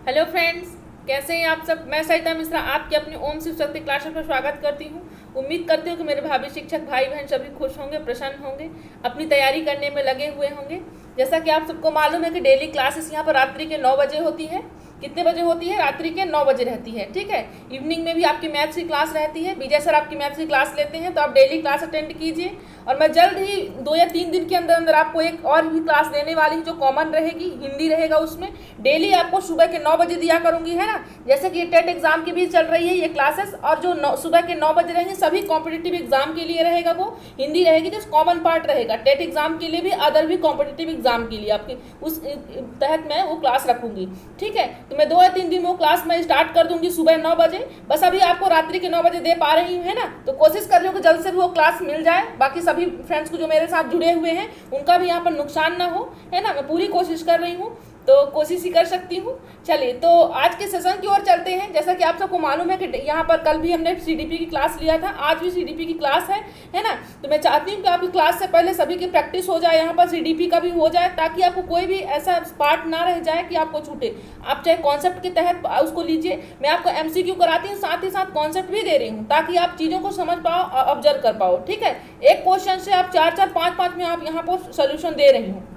Hello friends, कैसे हैं आप सब। मैं सरिता मिश्रा आपके अपनी ओम शिव शक्ति क्लासेस पर स्वागत करती हूँ। उम्मीद करती हूँ कि मेरे भाभी शिक्षक भाई बहन सभी खुश होंगे, प्रसन्न होंगे, अपनी तैयारी करने में लगे हुए होंगे। जैसा कि आप सबको मालूम है कि डेली क्लासेस यहाँ पर रात्रि के 9 बजे होती है। कितने बजे होती है? रात्रि के 9 बजे रहती है। ठीक है, इवनिंग में भी आपकी मैथ्स की क्लास रहती है। विजय सर आपकी मैथ्स की क्लास लेते हैं, तो आप डेली क्लास अटेंड कीजिए। और मैं जल्द ही 2 या 3 दिन के अंदर अंदर आपको एक और भी क्लास देने वाली हूँ जो कॉमन रहेगी, हिंदी रहेगा। उसमें डेली आपको सुबह के 9 बजे दिया करूँगी, है ना। जैसे कि ये टेट एग्जाम की भी चल रही है ये क्लासेस, और जो सुबह के 9 बजे रहेंगे सभी कॉम्पिटिटिव एग्जाम के लिए रहेगा। वो हिंदी रहेगी जो कॉमन पार्ट रहेगा, टेट एग्जाम के लिए भी, अदर भी कॉम्पिटिटिव एग्जाम के लिए आपके उस तहत मैं वो क्लास रखूंगी। ठीक है, तो मैं 2 या 3 दिन वो क्लास मैं स्टार्ट कर दूंगी सुबह 9 बजे। बस अभी आपको रात्रि के 9 बजे दे पा रही हूँ, है ना। तो कोशिश कर रही हूँ कि जल्द से भी वो क्लास मिल जाए। बाकी सभी फ्रेंड्स को जो मेरे साथ जुड़े हुए हैं उनका भी यहाँ पर नुकसान ना हो, है ना। मैं पूरी कोशिश कर रही हूँ, तो कोशिश ही कर सकती हूँ। चलिए, तो आज के सेशन की ओर चलते हैं। जैसा कि आप सबको मालूम है कि यहाँ पर कल भी हमने सीडीपी की क्लास लिया था, आज भी सीडीपी की क्लास है ना। तो मैं चाहती हूँ कि आपकी क्लास से पहले सभी की प्रैक्टिस हो जाए, यहाँ पर सीडीपी का भी हो जाए, ताकि आपको कोई भी ऐसा पार्ट ना रह जाए कि आपको छूटे। आप चाहे कॉन्सेप्ट के तहत उसको लीजिए, मैं आपको एमसीक्यू कराती हूँ, साथ ही साथ कॉन्सेप्ट भी दे रही हूँ, ताकि आप चीज़ों को समझ पाओ और ऑब्जर्व कर पाओ। ठीक है, एक क्वेश्चन से आप 4-4, 5-5 में आप यहाँ पर सोल्यूशन दे रही हूँ,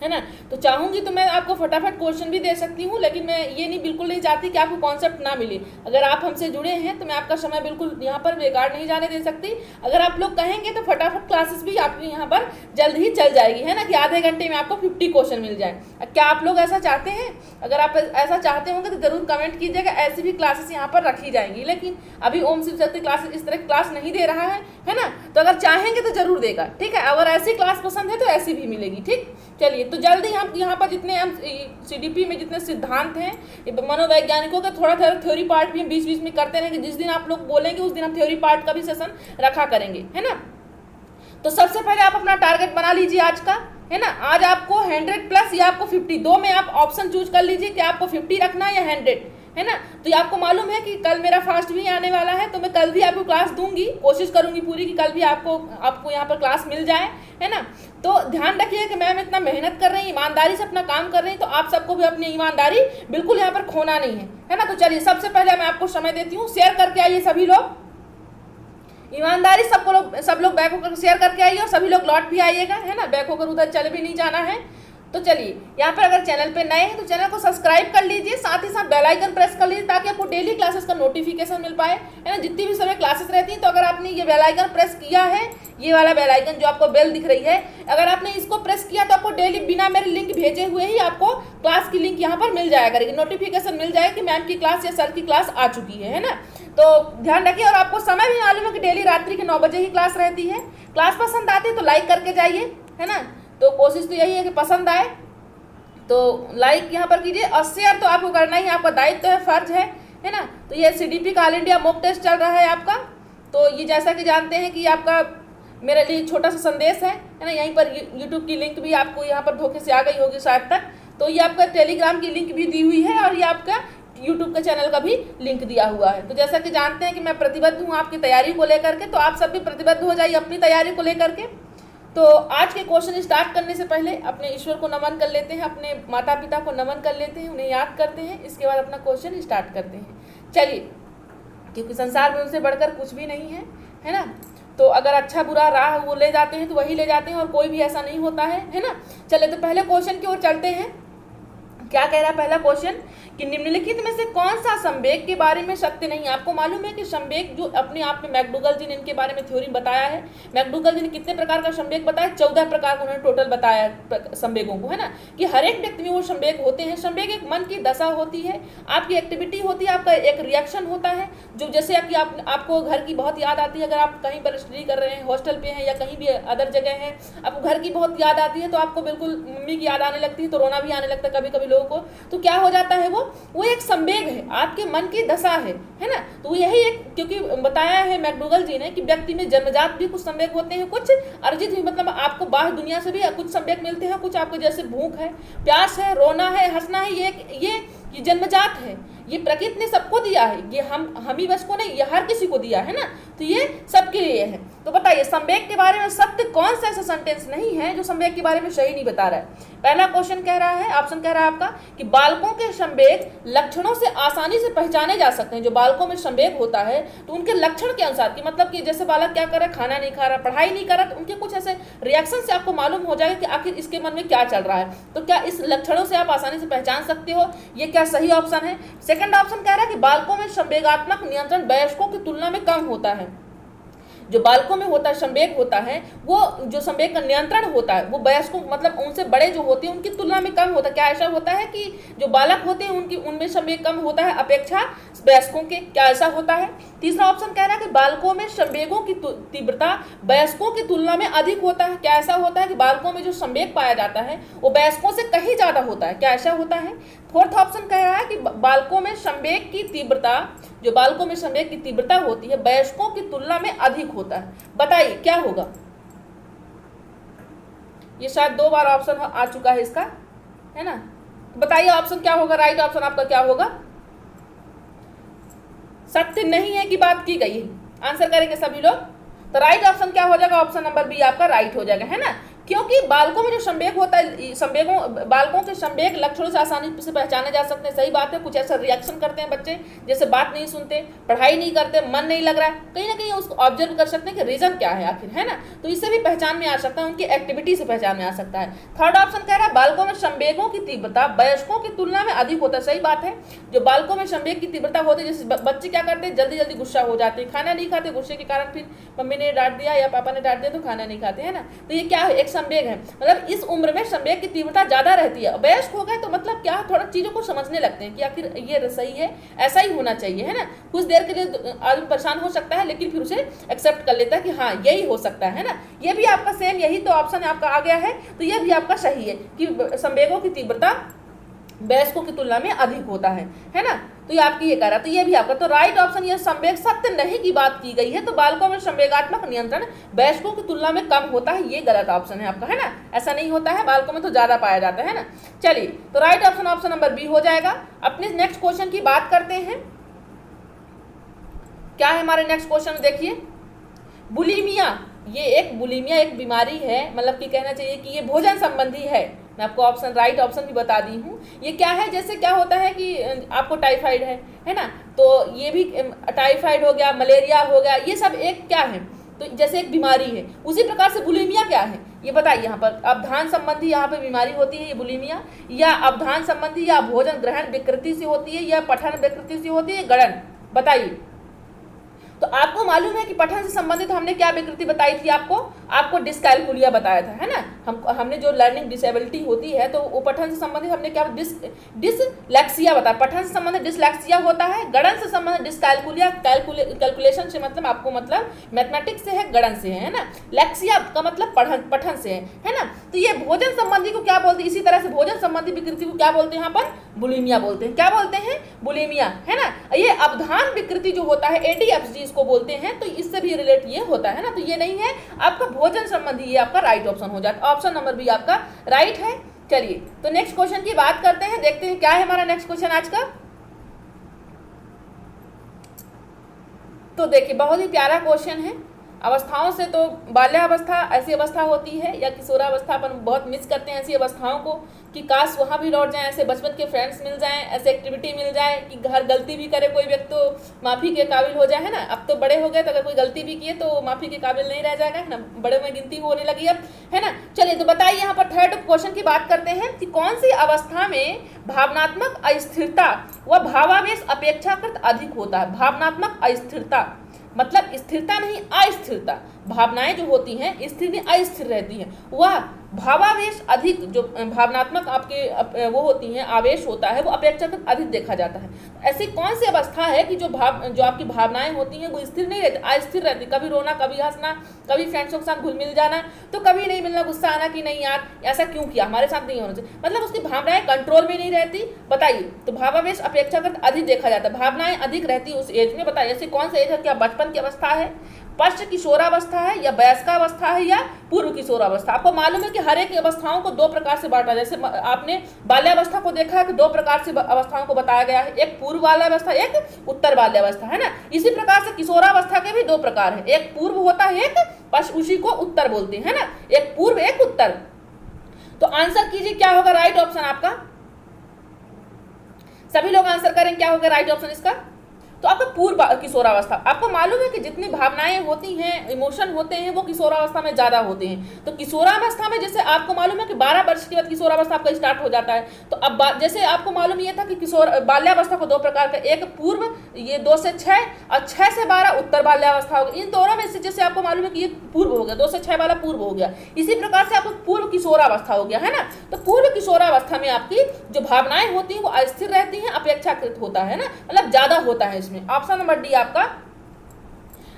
है ना। तो चाहूंगी तो मैं आपको फटाफट क्वेश्चन भी दे सकती हूँ, लेकिन मैं ये नहीं बिल्कुल नहीं चाहती कि आपको कॉन्सेप्ट ना मिले। अगर आप हमसे जुड़े हैं तो मैं आपका समय बिल्कुल यहाँ पर बेकार नहीं जाने दे सकती। अगर आप लोग कहेंगे तो फटाफट क्लासेस भी आपकी यहाँ पर जल्द ही चल जाएगी, है ना, कि आधे घंटे में आपको 50 क्वेश्चन मिल जाए। क्या आप लोग ऐसा चाहते हैं? अगर आप ऐसा चाहते होंगे तो जरूर कमेंट कीजिएगा। ऐसी भी क्लासेस यहाँ पर रखी जाएंगी, लेकिन अभी ओम शिव शक्ति क्लासेस इस तरह की क्लास नहीं दे रहा है ना। तो अगर चाहेंगे तो जरूर देगा। ठीक है, अगर ऐसी क्लास पसंद है तो ऐसी भी मिलेगी। ठीक, चलिए, तो जल्दी हम यहाँ पर जितने हम सीडीपी में जितने सिद्धांत हैं, मनोवैज्ञानिकों का थोड़ा थोड़ा थ्योरी पार्ट भी हम बीच बीच में करते रहेंगे। जिस दिन आप लोग बोलेंगे उस दिन हम थ्योरी पार्ट का भी सेशन रखा करेंगे, है ना। तो सबसे पहले आप अपना टारगेट बना लीजिए आज का, है ना। आज आपको 100 प्लस या आपको 50, दो में आप ऑप्शन चूज कर लीजिए कि आपको 50 रखना है या 100, है ना। तो ये आपको मालूम है कि कल मेरा फास्ट भी आने वाला है, तो मैं कल भी आपको क्लास दूंगी, कोशिश करूंगी पूरी कि कल भी आपको यहाँ पर क्लास मिल जाए, है ना। तो ध्यान रखिए कि मैम इतना मेहनत कर रही हैं, ईमानदारी से अपना काम कर रही हैं, तो आप सबको भी अपनी ईमानदारी बिल्कुल यहाँ पर खोना नहीं है ना। तो चलिए, सबसे पहले मैं आपको समय देती हूँ, शेयर करके आइए सभी लोग, ईमानदारी सब लोग बैक होकर शेयर करके आइए, और सभी लोग लौट भी आइएगा, है ना। बैक होकर उधर चले भी नहीं जाना है। तो चलिए, यहाँ पर अगर चैनल पे नए हैं तो चैनल को सब्सक्राइब कर लीजिए, साथ ही साथ बेल आइकन प्रेस कर लीजिए, ताकि आपको डेली क्लासेस का नोटिफिकेशन मिल पाए, है ना। जितनी भी समय क्लासेस रहती हैं, तो अगर आपने ये बेल आइकन प्रेस किया है, ये वाला बेल आइकन जो आपको बेल दिख रही है, अगर आपने इसको प्रेस किया तो आपको डेली बिना मेरे लिंक भेजे हुए ही आपको क्लास की लिंक यहाँ पर मिल जाया करेगी, नोटिफिकेशन मिल जाए कि मैम की क्लास या सर की क्लास आ चुकी है ना। तो ध्यान रखिए, और आपको समय भी मालूम है कि डेली रात्रि के 9 बजे ही क्लास रहती है। क्लास पसंद आती है तो लाइक करके जाइए, है ना। तो कोशिश तो यही है कि पसंद आए, तो लाइक यहाँ पर कीजिए, और शेयर तो आपको करना ही आपका दायित्व है, फर्ज है ना। तो ये सीडीपी का ऑल इंडिया मॉक टेस्ट चल रहा है आपका। तो ये जैसा कि जानते हैं कि आपका मेरे लिए छोटा सा संदेश है ना। यहीं पर यूट्यूब की लिंक भी आपको यहाँ पर धोखे से आ गई होगी शायद तक। तो ये आपका टेलीग्राम की लिंक भी दी हुई है, और ये आपका यूट्यूब के चैनल का भी लिंक दिया हुआ है। तो जैसा कि जानते हैं कि मैं प्रतिबद्ध हूँ आपकी तैयारी को लेकर के, तो आप सब भी प्रतिबद्ध हो जाइए अपनी तैयारी को लेकर के। तो आज के क्वेश्चन स्टार्ट करने से पहले अपने ईश्वर को नमन कर लेते हैं, अपने माता पिता को नमन कर लेते हैं, उन्हें याद करते हैं, इसके बाद अपना क्वेश्चन स्टार्ट करते हैं। चलिए, क्योंकि संसार में उनसे बढ़कर कुछ भी नहीं है ना। तो अगर अच्छा बुरा राह वो ले जाते हैं तो वही ले जाते हैं, और कोई भी ऐसा नहीं होता है ना। चलिए, तो पहले क्वेश्चन की ओर चलते हैं। क्या कह रहा है पहला क्वेश्चन कि निम्नलिखित में से कौन सा संवेग के बारे में सत्य नहीं है। आपको मालूम है कि संवेग जो अपने आप में मैकडूगल जी ने इनके बारे में थ्योरी बताया है। मैकडूगल जी ने कितने प्रकार का संवेग बताया? 14 प्रकार का उन्होंने टोटल बताया संवेगों को, है ना, कि हर एक व्यक्ति में वो संवेग होते हैं। संवेग एक मन की दशा होती है, आपकी एक्टिविटी होती है, आपका एक रिएक्शन होता है। जो जैसे कि आपको घर की बहुत याद आती है, अगर आप कहीं पर स्टडी कर रहे हैं, हॉस्टल पे हैं या कहीं भी अदर जगह है, आपको घर की बहुत याद आती है, तो आपको बिल्कुल मम्मी की याद आने लगती है, तो रोना भी आने लगता है कभी कभी लोगों को। तो क्या हो जाता है, वो एक संवेग है, आपके मन की दशा है ना। तो यही एक, क्योंकि बताया है मैकडूगल जी ने कि व्यक्ति में जन्मजात भी कुछ संवेग होते हैं, कुछ अर्जित भी, मतलब आपको बाहर दुनिया से भी कुछ संवेग मिलते हैं, कुछ आपको जैसे भूख है, प्यास है, रोना है, हंसना है, ये जन्मजात है, ये प्रकृति ने सबको दिया है, ये हम ही बस को नहीं, ये हर किसी को दिया है ना। तो ये सबके लिए है। तो बताइए संवेग के बारे में सत्य कौन सा ऐसा सेंटेंस नहीं है जो संवेग के बारे में सही नहीं बता रहा है। पहला क्वेश्चन कह रहा है, ऑप्शन कह रहा है आपका कि बालकों के संवेग लक्षणों से आसानी से पहचाने जा सकते हैं। जो बालकों में संवेग होता है तो उनके लक्षण के अनुसार, कि मतलब कि जैसे बालक क्या कर रहा है, खाना नहीं खा रहा, पढ़ाई नहीं कर रहा, तो उनके कुछ ऐसे रिएक्शन से आपको मालूम हो जाएगा कि आखिर इसके मन में क्या चल रहा है। तो क्या इस लक्षणों से आप आसानी से पहचान सकते हो? ये क्या सही ऑप्शन है? सेकंड ऑप्शन कह रहा है कि बालकों में संवेगात्मक नियंत्रण वयस्कों की तुलना में कम होता है। जो बालकों में होता है संवेग होता है, वो जो संवेग का नियंत्रण होता है वो वयस्कों मतलब उनसे बड़े जो होते हैं उनकी तुलना में कम होता है। क्या ऐसा होता है कि जो बालक होते हैं उनमें संवेग कम होता है अपेक्षा वयस्कों के? क्या ऐसा होता है? तीसरा ऑप्शन कह रहा है कि बालकों में संवेगों की तीव्रता वयस्कों की तुलना में अधिक होता है। क्या ऐसा होता है कि बालकों में जो संवेग पाया जाता है वो वयस्कों से कहीं ज्यादा होता है? क्या ऐसा होता है? फोर्थ ऑप्शन कह रहा है कि बालकों में संवेग की तीव्रता, जो बालकों में संवेग की तीव्रता होती है वयस्कों की तुलना में अधिक होता है। बताइए क्या होगा? ये शायद 2 बार ऑप्शन आ चुका है इसका, है ना? बताइए ऑप्शन क्या होगा, राइट ऑप्शन आपका क्या होगा? सत्य नहीं है की बात की गई है, आंसर करेंगे सभी लोग। तो राइट ऑप्शन क्या हो जाएगा? ऑप्शन नंबर बी आपका राइट हो जाएगा, है ना? क्योंकि बालकों में जो संवेग होता है, बालकों के संवेग लक्षणों से आसानी से पहचाने जा सकते हैं। सही बात है, कुछ ऐसा रिएक्शन करते हैं बच्चे, जैसे बात नहीं सुनते, पढ़ाई नहीं करते, मन नहीं लग रहा है, कहीं ना कहीं उसको ऑब्जर्व कर सकते हैं कि रीजन क्या है आखिर, है ना? तो इससे भी पहचान में आ सकता है, उनकी एक्टिविटी से पहचान में आ सकता है। थर्ड ऑप्शन कह रहा है बालकों में संवेगों की तीव्रता वयस्कों की तुलना में अधिक होता है। सही बात है, जो बालकों में संवेग की तीव्रता होती है, जैसे बच्चे क्या करते हैं, जल्दी जल्दी गुस्सा हो जाते हैं, खाना नहीं खाते, गुस्से के कारण फिर मम्मी ने डांट दिया या पापा ने डांट दिया तो खाना नहीं खाते, है ना? तो ये क्या है? एक संवेग है, मतलब इस उम्र में संवेग की तीव्रता ज्यादा रहती है। वयस्क हो गए तो मतलब क्या, थोड़ा चीजों को समझने लगते हैं कि आखिर ये सही है, ऐसा ही होना चाहिए, है ना? कुछ देर के लिए आदमी परेशान हो सकता है लेकिन फिर उसे एक्सेप्ट कर लेता है कि हाँ यही हो सकता है ना? ये भी आपका सेम यही तो ऑप्शन आपका आ गया है, तो ये भी आपका सही है कि संवेगों की तीव्रता वयस्कों की तुलना में अधिक होता है ना? तो ये आपकी ये कह रहा, तो ये भी आपका तो राइट ऑप्शन ये संवेग सत्य नहीं की बात की गई है। तो बालकों में संवेगात्मक नियंत्रण वयस्कों की तुलना में कम होता है, ये गलत ऑप्शन है आपका, है ना? ऐसा नहीं होता है, बालकों में तो ज्यादा पाया जाता है ना? चलिए, तो right option option number B हो जाएगा। अपने नेक्स्ट क्वेश्चन की बात करते हैं। क्या है हमारे नेक्स्ट क्वेश्चन? देखिए, बुलिमिया, बुलिमिया एक बीमारी है, मतलब कि कहना चाहिए कि ये भोजन संबंधी है। मैं आपको ऑप्शन राइट ऑप्शन भी बता दी हूँ। ये क्या है, जैसे क्या होता है कि आपको टाइफाइड है ना? तो ये भी टाइफाइड हो गया, मलेरिया हो गया, ये सब एक क्या है, तो जैसे एक बीमारी है, उसी प्रकार से बुलिमिया क्या है ये बताइए। यहाँ पर अवधान संबंधी यहाँ पे बीमारी होती है ये बुलिमिया, या अवधान संबंधी या भोजन ग्रहण विकृति से होती है, या पठन विकृति से होती है, गड़न? बताइए। तो आपको मालूम है कि पठन से संबंधित हमने क्या विकृति बताई थी? आपको डिसकैलकुलिया बताया था, है ना? हमने जो लर्निंग डिसेबिलिटी होती है तो वो पठन से संबंधित हमने क्या डिसलेक्सिया बताया। पठन से संबंधित डिसलेक्सिया होता है, गणन से संबंधित डिसकैलकुलिया, कैलकुलेशन से मतलब आपको मतलब मैथमेटिक्स से है, गणन से है ना? लेक्सिया का मतलब पठन से है ना? तो ये भोजन संबंधी को क्या बोलते हैं? इसी तरह से भोजन संबंधी विकृति को क्या बोलते हैं? यहाँ पर बुलिमिया बोलते हैं। क्या बोलते हैं? बुलिमिया, है ना? ये अवधान विकृति जो होता है ADHD इसको बोलते हैं, तो इससे भी रिलेट ये होता है ना? तो ये नहीं है आपका भोजन संबंधी, ये आपका राइट ऑप्शन हो जाता है। ऑप्शन नंबर बी आपका राइट है। चलिए, तो नेक्स्ट क्वेश्चन की बात करते हैं, देखते हैं क्या है हमारा नेक्स्ट क्वेश्चन आज का। तो देखिए, बहुत ही प्यारा क्वेश्चन है। अवस्थाओं से तो बाल्यावस्था ऐसी अवस्था होती है, या किशोरावस्था अपन बहुत मिस करते हैं ऐसी अवस्थाओं को कि काश वहाँ भी लौट जाएं, ऐसे बचपन के फ्रेंड्स मिल जाएं, ऐसे एक्टिविटी मिल जाए कि घर गलती भी करे कोई व्यक्ति तो माफ़ी के काबिल हो जाए, है ना? अब तो बड़े हो गए तो अगर कोई गलती भी किए तो माफ़ी के काबिल नहीं रह जाएगा, है ना? बड़े में गिनती होने लगी अब, है ना? चलिए, तो बताइए यहाँ पर थर्ड क्वेश्चन की बात करते हैं कि कौन सी अवस्था में भावनात्मक अस्थिरता व भावावेश अपेक्षाकृत अधिक होता है? भावनात्मक अस्थिरता मतलब स्थिरता नहीं, अस्थिरता। भावनाएं जो होती हैं स्थिर नहीं अस्थिर रहती हैं, वह भावावेश अधिक, जो भावनात्मक आपके वो होती हैं, आवेश होता है वो अपेक्षाकृत अधिक देखा जाता है। ऐसी कौन सी अवस्था है कि जो आपकी भावनाएं होती हैं वो स्थिर नहीं रहती, अस्थिर रहती? कभी रोना, कभी हंसना, कभी फ्रेंड्सों के साथ घुल मिल जाना, तो कभी नहीं मिलना, गुस्सा आना कि नहीं यार ऐसा क्यों किया, हमारे साथ नहीं होना चाहिए, मतलब उसकी भावनाएं कंट्रोल में नहीं रहती। बताइए, तो भावावेश अपेक्षाकृत अधिक देखा जाता है, भावनाएं अधिक रहती है उस एज में। बताइए, ऐसी कौन सा एज है? क्या बचपन की अवस्था है, पश्च किशोरावस्था है या वयस्कावस्था है या पूर्व किशोरावस्था। आपको मालूम है कि हर एक अवस्थाओं को दो प्रकार से बांटा, जैसे आपने बाल्यावस्था को देखा है कि दो प्रकार से अवस्थाओं को बताया गया है, एक पूर्व बाल्यावस्था, एक उत्तर बाल्यावस्था, है ना। इसी प्रकार से किशोरावस्था के भी दो प्रकार है, एक पूर्व होता है, एक पश्च, उसी को उत्तर बोलते हैं, है ना, एक पूर्व एक उत्तर। तो आंसर कीजिए क्या होगा राइट ऑप्शन आपका, सभी लोग आंसर करें क्या होगा राइट ऑप्शन इसका। तो आपका पूर्व किशोरावस्था, आपको मालूम है कि जितनी भावनाएं होती हैं, इमोशन होते हैं, वो किशोरावस्था में ज्यादा होते हैं। तो किशोरावस्था में जैसे आपको मालूम है कि 12 वर्ष के बाद किशोरावस्था आपका स्टार्ट हो जाता है। तो अब जैसे आपको मालूम ये था कि बाल्यावस्था को दो प्रकार का, एक पूर्व ये 2 से 6 और 6 से 12 उत्तर बाल्यावस्था होगा। इन दोनों में से जैसे आपको मालूम है कि ये पूर्व हो गया, 2 से 6 वाला पूर्व हो गया, इसी प्रकार से आपको पूर्व किशोरावस्था हो गया, है ना। तो पूर्व किशोरावस्था में आपकी जो भावनाएं होती हैं वो अस्थिर रहती हैं, अपेक्षाकृत होता है ना, मतलब ज्यादा होता है। इसमें ऑप्शन नंबर डी आपका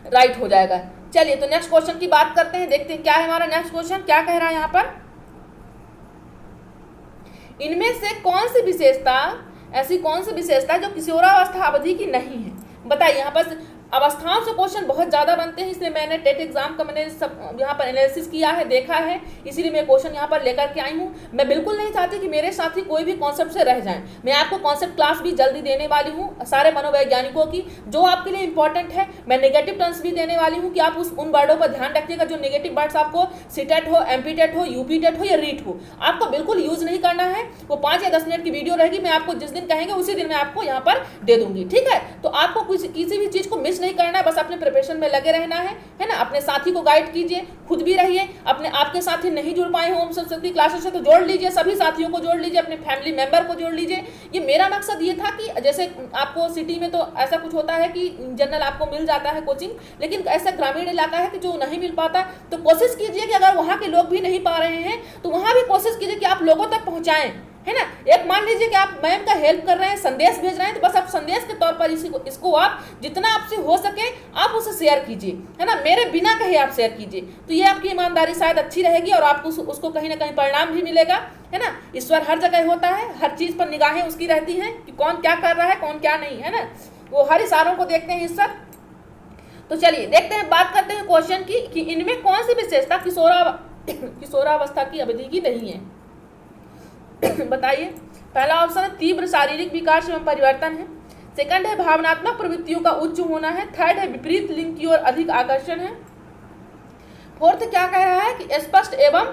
राइट हो जाएगा। चलिए तो नेक्स्ट क्वेश्चन की बात करते हैं, देखते हैं क्या है हमारा नेक्स्ट क्वेश्चन, क्या कह रहा है यहाँ पर। इनमें से कौन सी विशेषता, ऐसी कौन सी विशेषता जो किशोरावस्था अवधि की नहीं है, बताइए। यहाँ पर अवस्थाओं से क्वेश्चन बहुत ज़्यादा बनते हैं, इसलिए मैंने टेट एग्जाम का मैंने सब यहाँ पर एनालिसिस किया है, देखा है, इसीलिए मैं क्वेश्चन यहाँ पर लेकर के आई हूँ। मैं बिल्कुल नहीं चाहती कि मेरे साथी कोई भी कॉन्सेप्ट से रह जाएं। मैं आपको कॉन्सेप्ट क्लास भी जल्दी देने वाली हूँ सारे मनोवैज्ञानिकों की, जो आपके लिए इंपॉर्टेंट है। मैं नेगेटिव टर्म्स भी देने वाली हूँ कि आप उन वर्डों पर ध्यान रखिएगा जो नेगेटिव वर्ड्स आपको सीटेट हो, एमपीटेट हो, यूपीटेट हो या रीट हो, आपको बिल्कुल यूज नहीं करना है। वो 5 या 10 मिनट की वीडियो रहेगी, मैं आपको जिस दिन कहेंगे उसी दिन मैं आपको यहाँ पर दे दूंगी, ठीक है। तो आपको किसी भी चीज़ को मिस नहीं करना है, बस अपने प्रिपरेशन में लगे रहना है ना। अपने साथी को गाइड कीजिए, खुद भी रहिए। अपने आपके साथी नहीं जुड़ पाए हो ओम सरस्वती क्लासेस से तो जोड़ लीजिए, सभी साथियों को जोड़ लीजिए, अपने फैमिली मेंबर को जोड़ लीजिए। ये मेरा मकसद ये था कि जैसे आपको सिटी में तो ऐसा कुछ होता है कि जनरल आपको मिल जाता है कोचिंग, लेकिन ऐसा ग्रामीण इलाका है कि जो नहीं मिल पाता, तो कोशिश कीजिए कि अगर वहाँ के लोग भी नहीं पा रहे हैं तो वहाँ भी कोशिश कीजिए कि आप लोगों तक पहुँचाएं, है ना। एक मान लीजिए कि आप मैम का हेल्प कर रहे हैं, संदेश भेज रहे हैं, तो बस आप संदेश के तौर पर इसको आप जितना आपसे हो सके आप उसे शेयर कीजिए, है ना, मेरे बिना कहे आप शेयर कीजिए। तो ये आपकी ईमानदारी शायद अच्छी रहेगी और आपको उसको कहीं ना कहीं परिणाम भी मिलेगा, है ना। ईश्वर हर जगह होता है, हर चीज़ पर निगाहें उसकी रहती हैं कि कौन क्या कर रहा है, कौन क्या नहीं, है ना। वो हर इशारों को देखते हैं ईश्वर। तो चलिए देखते हैं, बात करते हैं क्वेश्चन की कि इनमें कौन सी विशेषता किशोरावस्था की अवधि की नहीं है, बताइए। पहला ऑप्शन है तीव्र शारीरिक विकास एवं परिवर्तन है, सेकंड है भावनात्मक प्रवृत्तियों का उच्च होना है, थर्ड है विपरीत लिंग की ओर अधिक आकर्षण है, फोर्थ क्या कह रहा है कि स्पष्ट एवं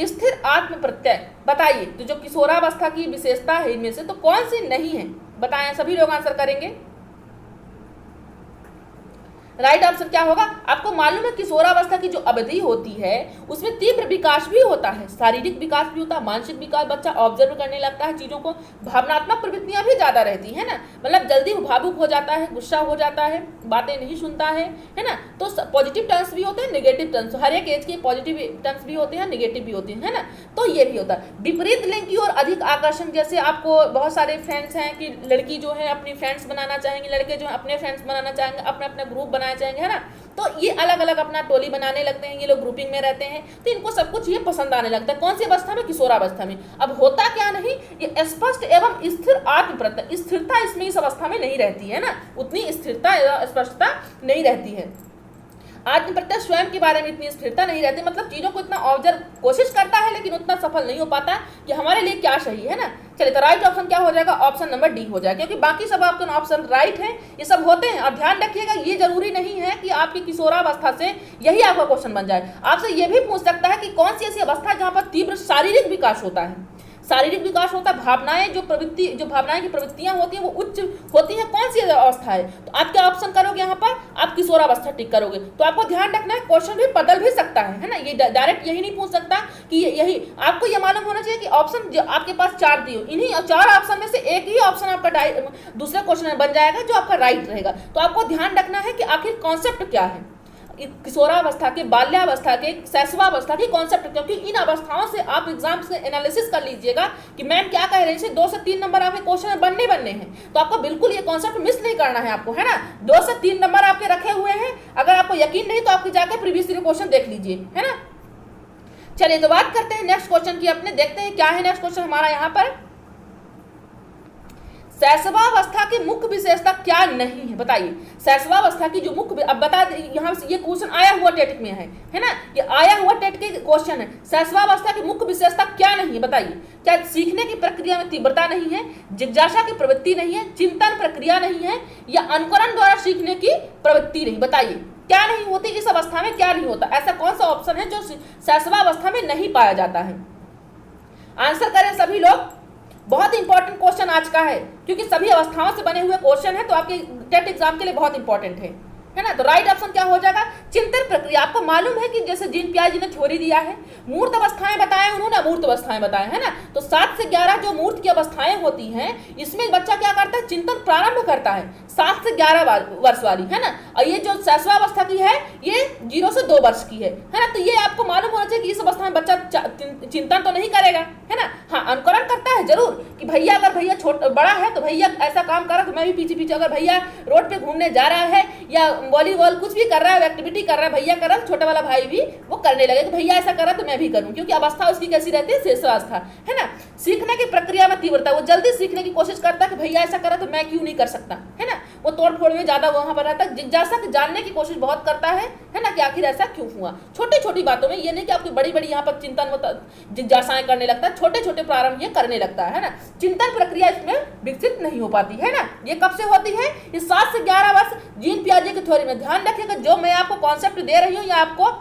स्थिर आत्म प्रत्यय। बताइए तो जो किशोरावस्था की विशेषता है इनमें से तो कौन सी नहीं है, बताएं। सभी लोग आंसर करेंगे। राइट आंसर क्या होगा, आपको मालूम है किशोरावस्था की जो अवधि होती है उसमें तीव्र विकास भी होता है, शारीरिक विकास भी होता है, मानसिक विकास, बच्चा ऑब्जर्व करने लगता है चीज़ों को, भावनात्मक प्रवृत्तियां भी ज़्यादा रहती है ना, मतलब जल्दी भावुक हो जाता है, गुस्सा हो जाता है, बातें नहीं सुनता है ना। तो पॉजिटिव टर्म्स भी होते हैं, नेगेटिव टर्म्स, हर एक एज के पॉजिटिव टर्म्स भी होते हैं, नेगेटिव भी होते हैं, है ना। तो ये भी होता है। विपरीत लिंग की ओर अधिक आकर्षण, जैसे आपको बहुत सारे फ्रेंड्स हैं कि लड़की जो है अपनी फ्रेंड्स बनाना चाहेंगे, लड़के जो है अपने फ्रेंड्स बनाना चाहेंगे, अपना अपना ग्रुप बनाना चाहेंगे, है ना। तो ये अलग अलग अपना टोली बनाने लगते हैं, ये लोग ग्रुपिंग में रहते हैं, तो इनको सब कुछ ये पसंद आने लगता है। कौन सी अवस्था में, किशोरावस्था में। अब होता क्या नहीं, ये स्पष्ट एवं स्थिर आत्म प्रत्यय, स्थिरता इसमें इस अवस्था में नहीं रहती है ना, उतनी स्थिरता स्पष्टता नहीं रहती है। आत्म प्रत्यय स्वयं के बारे में इतनी स्थिरता नहीं रहती, मतलब चीज़ों को इतना ऑब्जर्व कोशिश करता है लेकिन उतना सफल नहीं हो पाता कि हमारे लिए क्या सही है ना। चलिए तो राइट ऑप्शन क्या हो जाएगा, ऑप्शन नंबर डी हो जाएगा, क्योंकि बाकी सब आपके ऑप्शन राइट है, ये सब होते हैं। और ध्यान रखिएगा ये जरूरी नहीं है कि आपकी किशोरावस्था से यही आपका क्वेश्चन बन जाए, आपसे ये भी पूछ सकता है कि कौन सी ऐसी अवस्था है जहाँ पर तीव्र शारीरिक विकास होता है, शारीरिक विकास होता है, भावनाएं जो भावनाएं की प्रवृत्तियां होती हैं वो उच्च होती हैं, कौन सी अवस्था है। तो आप क्या ऑप्शन करोगे, यहाँ पर आप किशोरावस्था टिक करोगे। तो आपको ध्यान रखना है क्वेश्चन भी बदल भी सकता है ना, ये डायरेक्ट यही नहीं पूछ सकता कि यही। आपको ये मालूम होना चाहिए कि ऑप्शन जो आपके पास 4 दिए, इन्हीं 4 ऑप्शन में से एक ही ऑप्शन आपका दूसरा क्वेश्चन में बन जाएगा जो आपका राइट रहेगा। तो आपको ध्यान रखना है कि आखिर कॉन्सेप्ट क्या है किशोरावस्था के, बाल्यावस्था के, शैशवावस्था की कॉन्सेप्ट, क्योंकि इन अवस्थाओं से आप एग्जाम से एनालिसिस कर लीजिएगा कि मैम क्या कह रहे हैं, 2 से 3 नंबर आपके क्वेश्चन बनने हैं। तो आपको बिल्कुल ये कॉन्सेप्ट मिस नहीं करना है आपको, है ना। 2 से 3 नंबर आपके रखे हुए हैं, अगर आपको यकीन नहीं तो आपके जाकर प्रीवियस ईयर क्वेश्चन देख लीजिए, है ना। चलिए तो बात करते हैं नेक्स्ट क्वेश्चन की अपने, देखते हैं क्या है नेक्स्ट क्वेश्चन हमारा यहाँ पर। शैशवावस्था की मुख्य विशेषता क्या नहीं है, बताइए। शैशवावस्था की जो मुख्य, अब बता यहाँ से ये क्वेश्चन आया हुआ टेट में है ना, ये आया हुआ टेट के क्वेश्चन है। शैशवावस्था की मुख्य विशेषता क्या नहीं है, बताइए। क्या सीखने की प्रक्रिया में तीव्रता नहीं है, जिज्ञासा की प्रवृत्ति नहीं है, चिंतन प्रक्रिया नहीं है, या अनुकरण द्वारा सीखने की प्रवृत्ति नहीं, बताइए। क्या नहीं होती इस अवस्था में, क्या नहीं होता, ऐसा कौन सा ऑप्शन है जो शैशवावस्था में नहीं पाया जाता है? आंसर करें सभी लोग। बहुत इंपॉर्टेंट क्वेश्चन आज का है, क्योंकि सभी अवस्थाओं से बने हुए क्वेश्चन है, तो आपके टेट एग्जाम के लिए बहुत इंपॉर्टेंट है ना। तो राइट ऑप्शन क्या हो जाएगा? चिंतन प्रक्रिया। आपको मालूम है कि जैसे जीन पियाजे ने थ्योरी दिया है, मूर्त अवस्थाएं बताए उन्होंने, अमूर्त अवस्थाएं बताए, है ना। तो 7 से 11 जो मूर्त की अवस्थाएं होती हैं, इसमें बच्चा क्या करता है? चिंतन प्रारंभ करता है 7 से 11 वर्ष वाली, है ना। और ये जो शैशवावस्था की है, ये 0 से 2 वर्ष की है ना। तो ये आपको मालूम होना चाहिए कि इस अवस्था में बच्चा चिंतन तो नहीं करेगा, है ना। हाँ, अनुकरण करता है जरूर, कि भैया अगर भैया बड़ा है तो भैया ऐसा काम कर रहा है तो मैं भी पीछे पीछे, अगर भैया रोड पे घूमने जा रहा है या वॉलीबॉल कुछ भी कर रहा है, एक्टिविटी कर रहा है, भैया कर रहा है, छोटा वाला भाई भी वो करने लगे, तो भैया ऐसा कर रहा है तो मैं भी करूं, क्योंकि अवस्था उसकी कैसी रहती है? शैशवावस्था, है ना। सीखने की प्रक्रिया में तीव्रता, वो जल्दी सीखने की कोशिश करता है कि भैया ऐसा कर रहा है तो मैं क्यों नहीं कर सकता, है ना। वो तोड़ फोड़ में ज्यादा वहां पर रहता है। जिज्ञासा जानने की कोशिश बहुत करता है ना, कि आखिर ऐसा क्यों हुआ। छोटी छोटी बातों में, ये नहीं कि आपकी बड़ी बड़ी यहाँ पर चिंतन जिज्ञासाएं करने लगता है, छोटे छोटे प्रारंभ ये करने लगता है ना। चिंतन प्रक्रिया इसमें विकसित नहीं हो पाती, है ना। ये कब से होती है? ये 7 से 11 वर्ष जीन पियाजे की थ्योरी में। ध्यान रखिएगा, जो मैं आपको कॉन्सेप्ट दे रही हूँ या आपको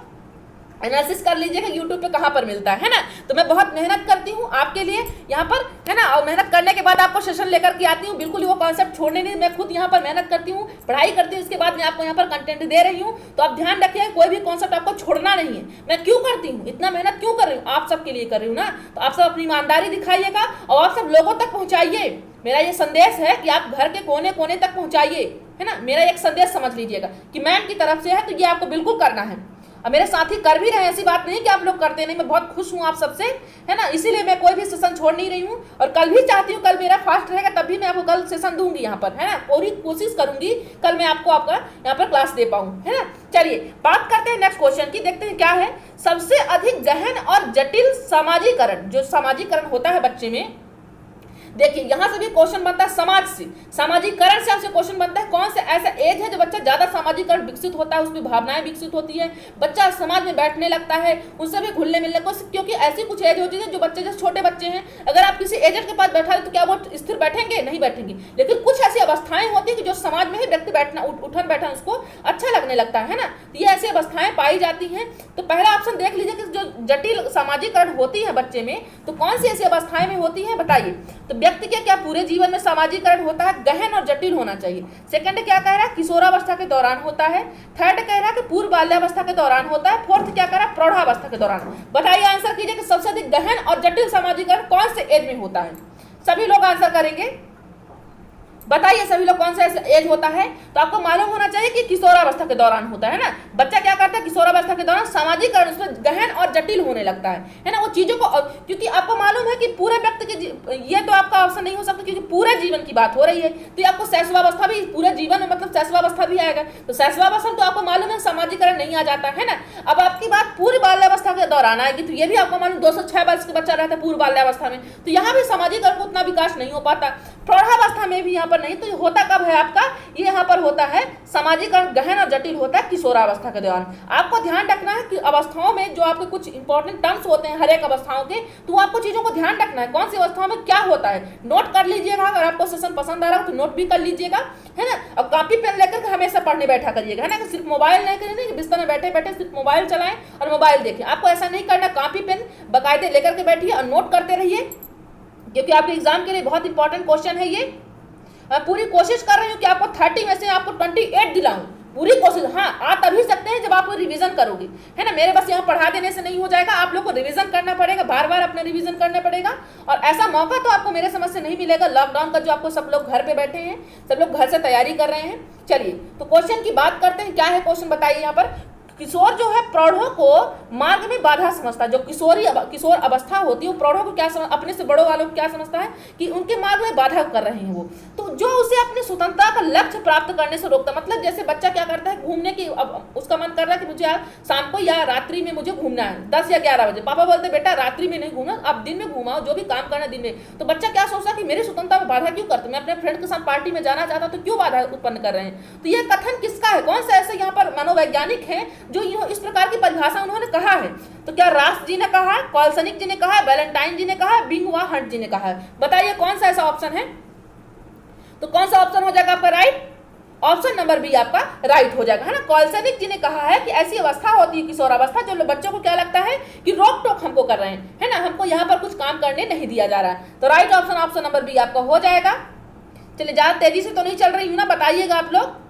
एनालिसिस कर लीजिएगा यूट्यूब पे कहाँ पर मिलता है ना। तो मैं बहुत मेहनत करती हूँ आपके लिए यहाँ पर, है ना। और मेहनत करने के बाद आपको सेशन लेकर के आती हूँ, बिल्कुल वो कॉन्सेप्ट छोड़ने नहीं, मैं खुद यहाँ पर मेहनत करती हूँ, पढ़ाई करती हूँ, इसके बाद मैं आपको यहाँ पर कंटेंट दे रही हूँ। तो आप ध्यान रखिए, कोई भी कॉन्सेप्ट आपको छोड़ना नहीं है। मैं क्यों करती हूँ, इतना मेहनत क्यों कर रही हूँ? आप सबके लिए कर रही हूँ ना। तो आप सब अपनी ईमानदारी दिखाइएगा और आप सब लोगों तक पहुँचाइए। मेरा ये संदेश है कि आप घर के कोने कोने तक पहुँचाइए, है ना। मेरा एक संदेश समझ लीजिएगा कि मैम की तरफ से है, तो ये आपको बिल्कुल करना है। और मेरे साथी कर भी रहे हैं, ऐसी बात नहीं कि आप लोग करते नहीं। मैं बहुत खुश हूँ आप सबसे, है ना। इसीलिए मैं कोई भी सेशन छोड़ नहीं रही हूँ, और कल भी चाहती हूँ, कल मेरा फास्ट रहेगा तब भी मैं आपको कल सेशन दूंगी यहाँ पर, है ना। पूरी कोशिश करूंगी कल मैं आपको आपका यहाँ पर क्लास दे पाऊँ, है ना। चलिए बात करते हैं नेक्स्ट क्वेश्चन की, देखते हैं क्या है। सबसे अधिक गहन और जटिल सामाजिकरण, जो सामाजिकरण होता है बच्चे में, देखिए यहाँ से भी क्वेश्चन बनता है समाज से, सामाजिकरण से आपसे क्वेश्चन बनता है कौन सा ऐसा एज है जो बच्चा ज्यादा सामाजिकरण विकसित होता है, उसमें भावनाएं विकसित होती है, बच्चा समाज में बैठने लगता है, उनसे भी घुलने मिलने को। क्योंकि ऐसी कुछ एज होती है जो बच्चे जैसे छोटे बच्चे हैं, अगर आप किसी एजेड के पास बैठा तो क्या वो स्थिर बैठेंगे? नहीं बैठेंगे। लेकिन कुछ ऐसी अवस्थाएं होती है कि जो समाज में ही व्यक्ति बैठना, उठन बैठन उसको अच्छा लगने लगता है ना। तो ये ऐसी अवस्थाएं पाई जाती हैं। तो पहला ऑप्शन देख लीजिए कि जो जटिल सामाजिकरण होती है बच्चे में, तो कौन सी ऐसी अवस्थाएं में होती है, बताइए। तो व्यक्ति के क्या पूरे जीवन में सामाजिकरण होता है? गहन और जटिल होना चाहिए। सेकंड क्या कह रहा है? किशोरावस्था के दौरान होता है। थर्ड कह रहा है कि पूर्व बाल्यावस्था के दौरान होता है। फोर्थ क्या कह रहा है? प्रौढ़ावस्था के दौरान। बताइए, आंसर कीजिए कि सबसे अधिक गहन और जटिल सामाजिकरण कौन से एज में होता है? सभी लोग आंसर करेंगे, बताइए सभी लोग कौन सा एज होता है। तो आपको मालूम होना चाहिए कि किशोरावस्था के दौरान होता है ना। बच्चा क्या करता है? किशोरावस्था के दौरान सामाजिकरण उसमें गहन और जटिल होने लगता है ना। वो चीजों को, क्योंकि आपको मालूम है कि पूरे व्यक्ति के, ये तो आपका ऑप्शन नहीं हो सकता क्योंकि पूरे जीवन की बात हो रही है। तो आपको शैशवावस्था भी पूरे जीवन में, मतलब शैशवावस्था भी आएगा। तो शैशवावस्था तो आपको मालूम है सामाजिकरण नहीं आ जाता है ना। अब आपकी बात पूर्व बाल्यावस्था के दौरान आएगी, तो ये भी आपको मालूम 206 वर्ष का बच्चा रहता है पूर्व बाल्यावस्था में, तो यहाँ भी सामाजिकरण को उतना विकास नहीं हो पाता। प्रौढ़ावस्था में भी यहाँ पर नहीं। तो होता कब है आपका? ये यहाँ पर होता है सामाजिकरण गहन और जटिल होता है किशोरावस्था के दौरान। आपको ध्यान रखना है कि अवस्थाओं में जो आपके कुछ इंपॉर्टेंट टर्म्स होते हैं हर एक अवस्थाओं के, तो आपको चीजों को ध्यान रखना है कौन सी अवस्थाओं में क्या होता है। नोट कर लीजिएगा, अगर आपको सेशन पसंद आ रहा हो तो नोट भी कर लीजिएगा, है ना। अब कॉपी पेन लेकर के हमेशा पढ़ने बैठा करिएगा, है ना। सिर्फ मोबाइल नहीं करिए, बिस्तर में बैठे बैठे सिर्फ मोबाइल चलाएं और मोबाइल देखें। आपको ऐसा नहीं करना, कॉपी पेन बाकायदे लेकर के बैठिए और नोट करते रहिए, क्योंकि आपके एग्जाम के लिए बहुत इंपॉर्टेंट क्वेश्चन है ये। पूरी कोशिश कर रही हूँ कि आपको 30 में से आपको 28 दिलाऊं, पूरी कोशिश। हाँ, आ तभी सकते हैं जब आप रिवीजन करोगे, है ना। मेरे बस यहाँ पढ़ा देने से नहीं हो जाएगा, आप लोग को रिवीजन करना पड़ेगा, बार बार अपना रिवीजन करना पड़ेगा। और ऐसा मौका तो आपको मेरे समझ से नहीं मिलेगा लॉकडाउन का, जो आपको सब लोग घर पे बैठे हैं, सब लोग घर से तैयारी कर रहे हैं। चलिए तो क्वेश्चन की बात करते हैं, क्या है क्वेश्चन बताइए यहाँ पर। किशोर जो है प्रौढ़ों को मार्ग में बाधा समझता है। जो किशोर अवस्था होती है वो प्रौढ़ों को क्या अपने से बड़ों वालों को क्या समझता है कि उनके मार्ग में बाधा कर रहे हैं वो, तो जो उसे अपनी स्वतंत्रता का लक्ष्य प्राप्त करने से रोकता। मतलब जैसे बच्चा क्या करता है, घूमने की, अब उसका मन कर रहा है कि मुझे शाम को या रात्रि में मुझे घूमना है 10 या 11 बजे, पापा बोलते बेटा रात्रि में नहीं घूमना, आप दिन में घुमाओ, जो भी काम करना दिन में। तो बच्चा क्या सोचता है कि मेरी स्वतंत्रता में बाधा क्यों करते, मैं अपने फ्रेंड के साथ पार्टी में जाना चाहता तो क्यों बाधा उत्पन्न कर रहे हैं। तो यह कथन किसका है, कौन सा ऐसे यहाँ पर मनोवैज्ञानिक है जो इस प्रकार की परिभाषा उन्होंने कहा है। तो क्या रास जी ने कहा है, कॉल्सनिक जी ने कहा है, वैलेंटाइन जी ने कहा है, बिंग व हंट जी ने कहा है। बताइए कौन सा ऐसा ऑप्शन है। तो कौन सा ऑप्शन हो जाएगा आपका राइट, ऑप्शन नंबर बी आपका राइट हो जाएगा, है ना। कॉल्सनिक जी ने कहा है कि ऐसी अवस्था होती है किशोरावस्था जो बच्चों को क्या लगता है कि रोक टोक हमको कर रहे हैं, है ना, हमको यहाँ पर कुछ काम करने नहीं दिया जा रहा है। तो right option option number B आपका हो जाएगा। चलिए ज्यादा तेजी से तो नहीं चल रही हूँ ना, बताइएगा आप लोग,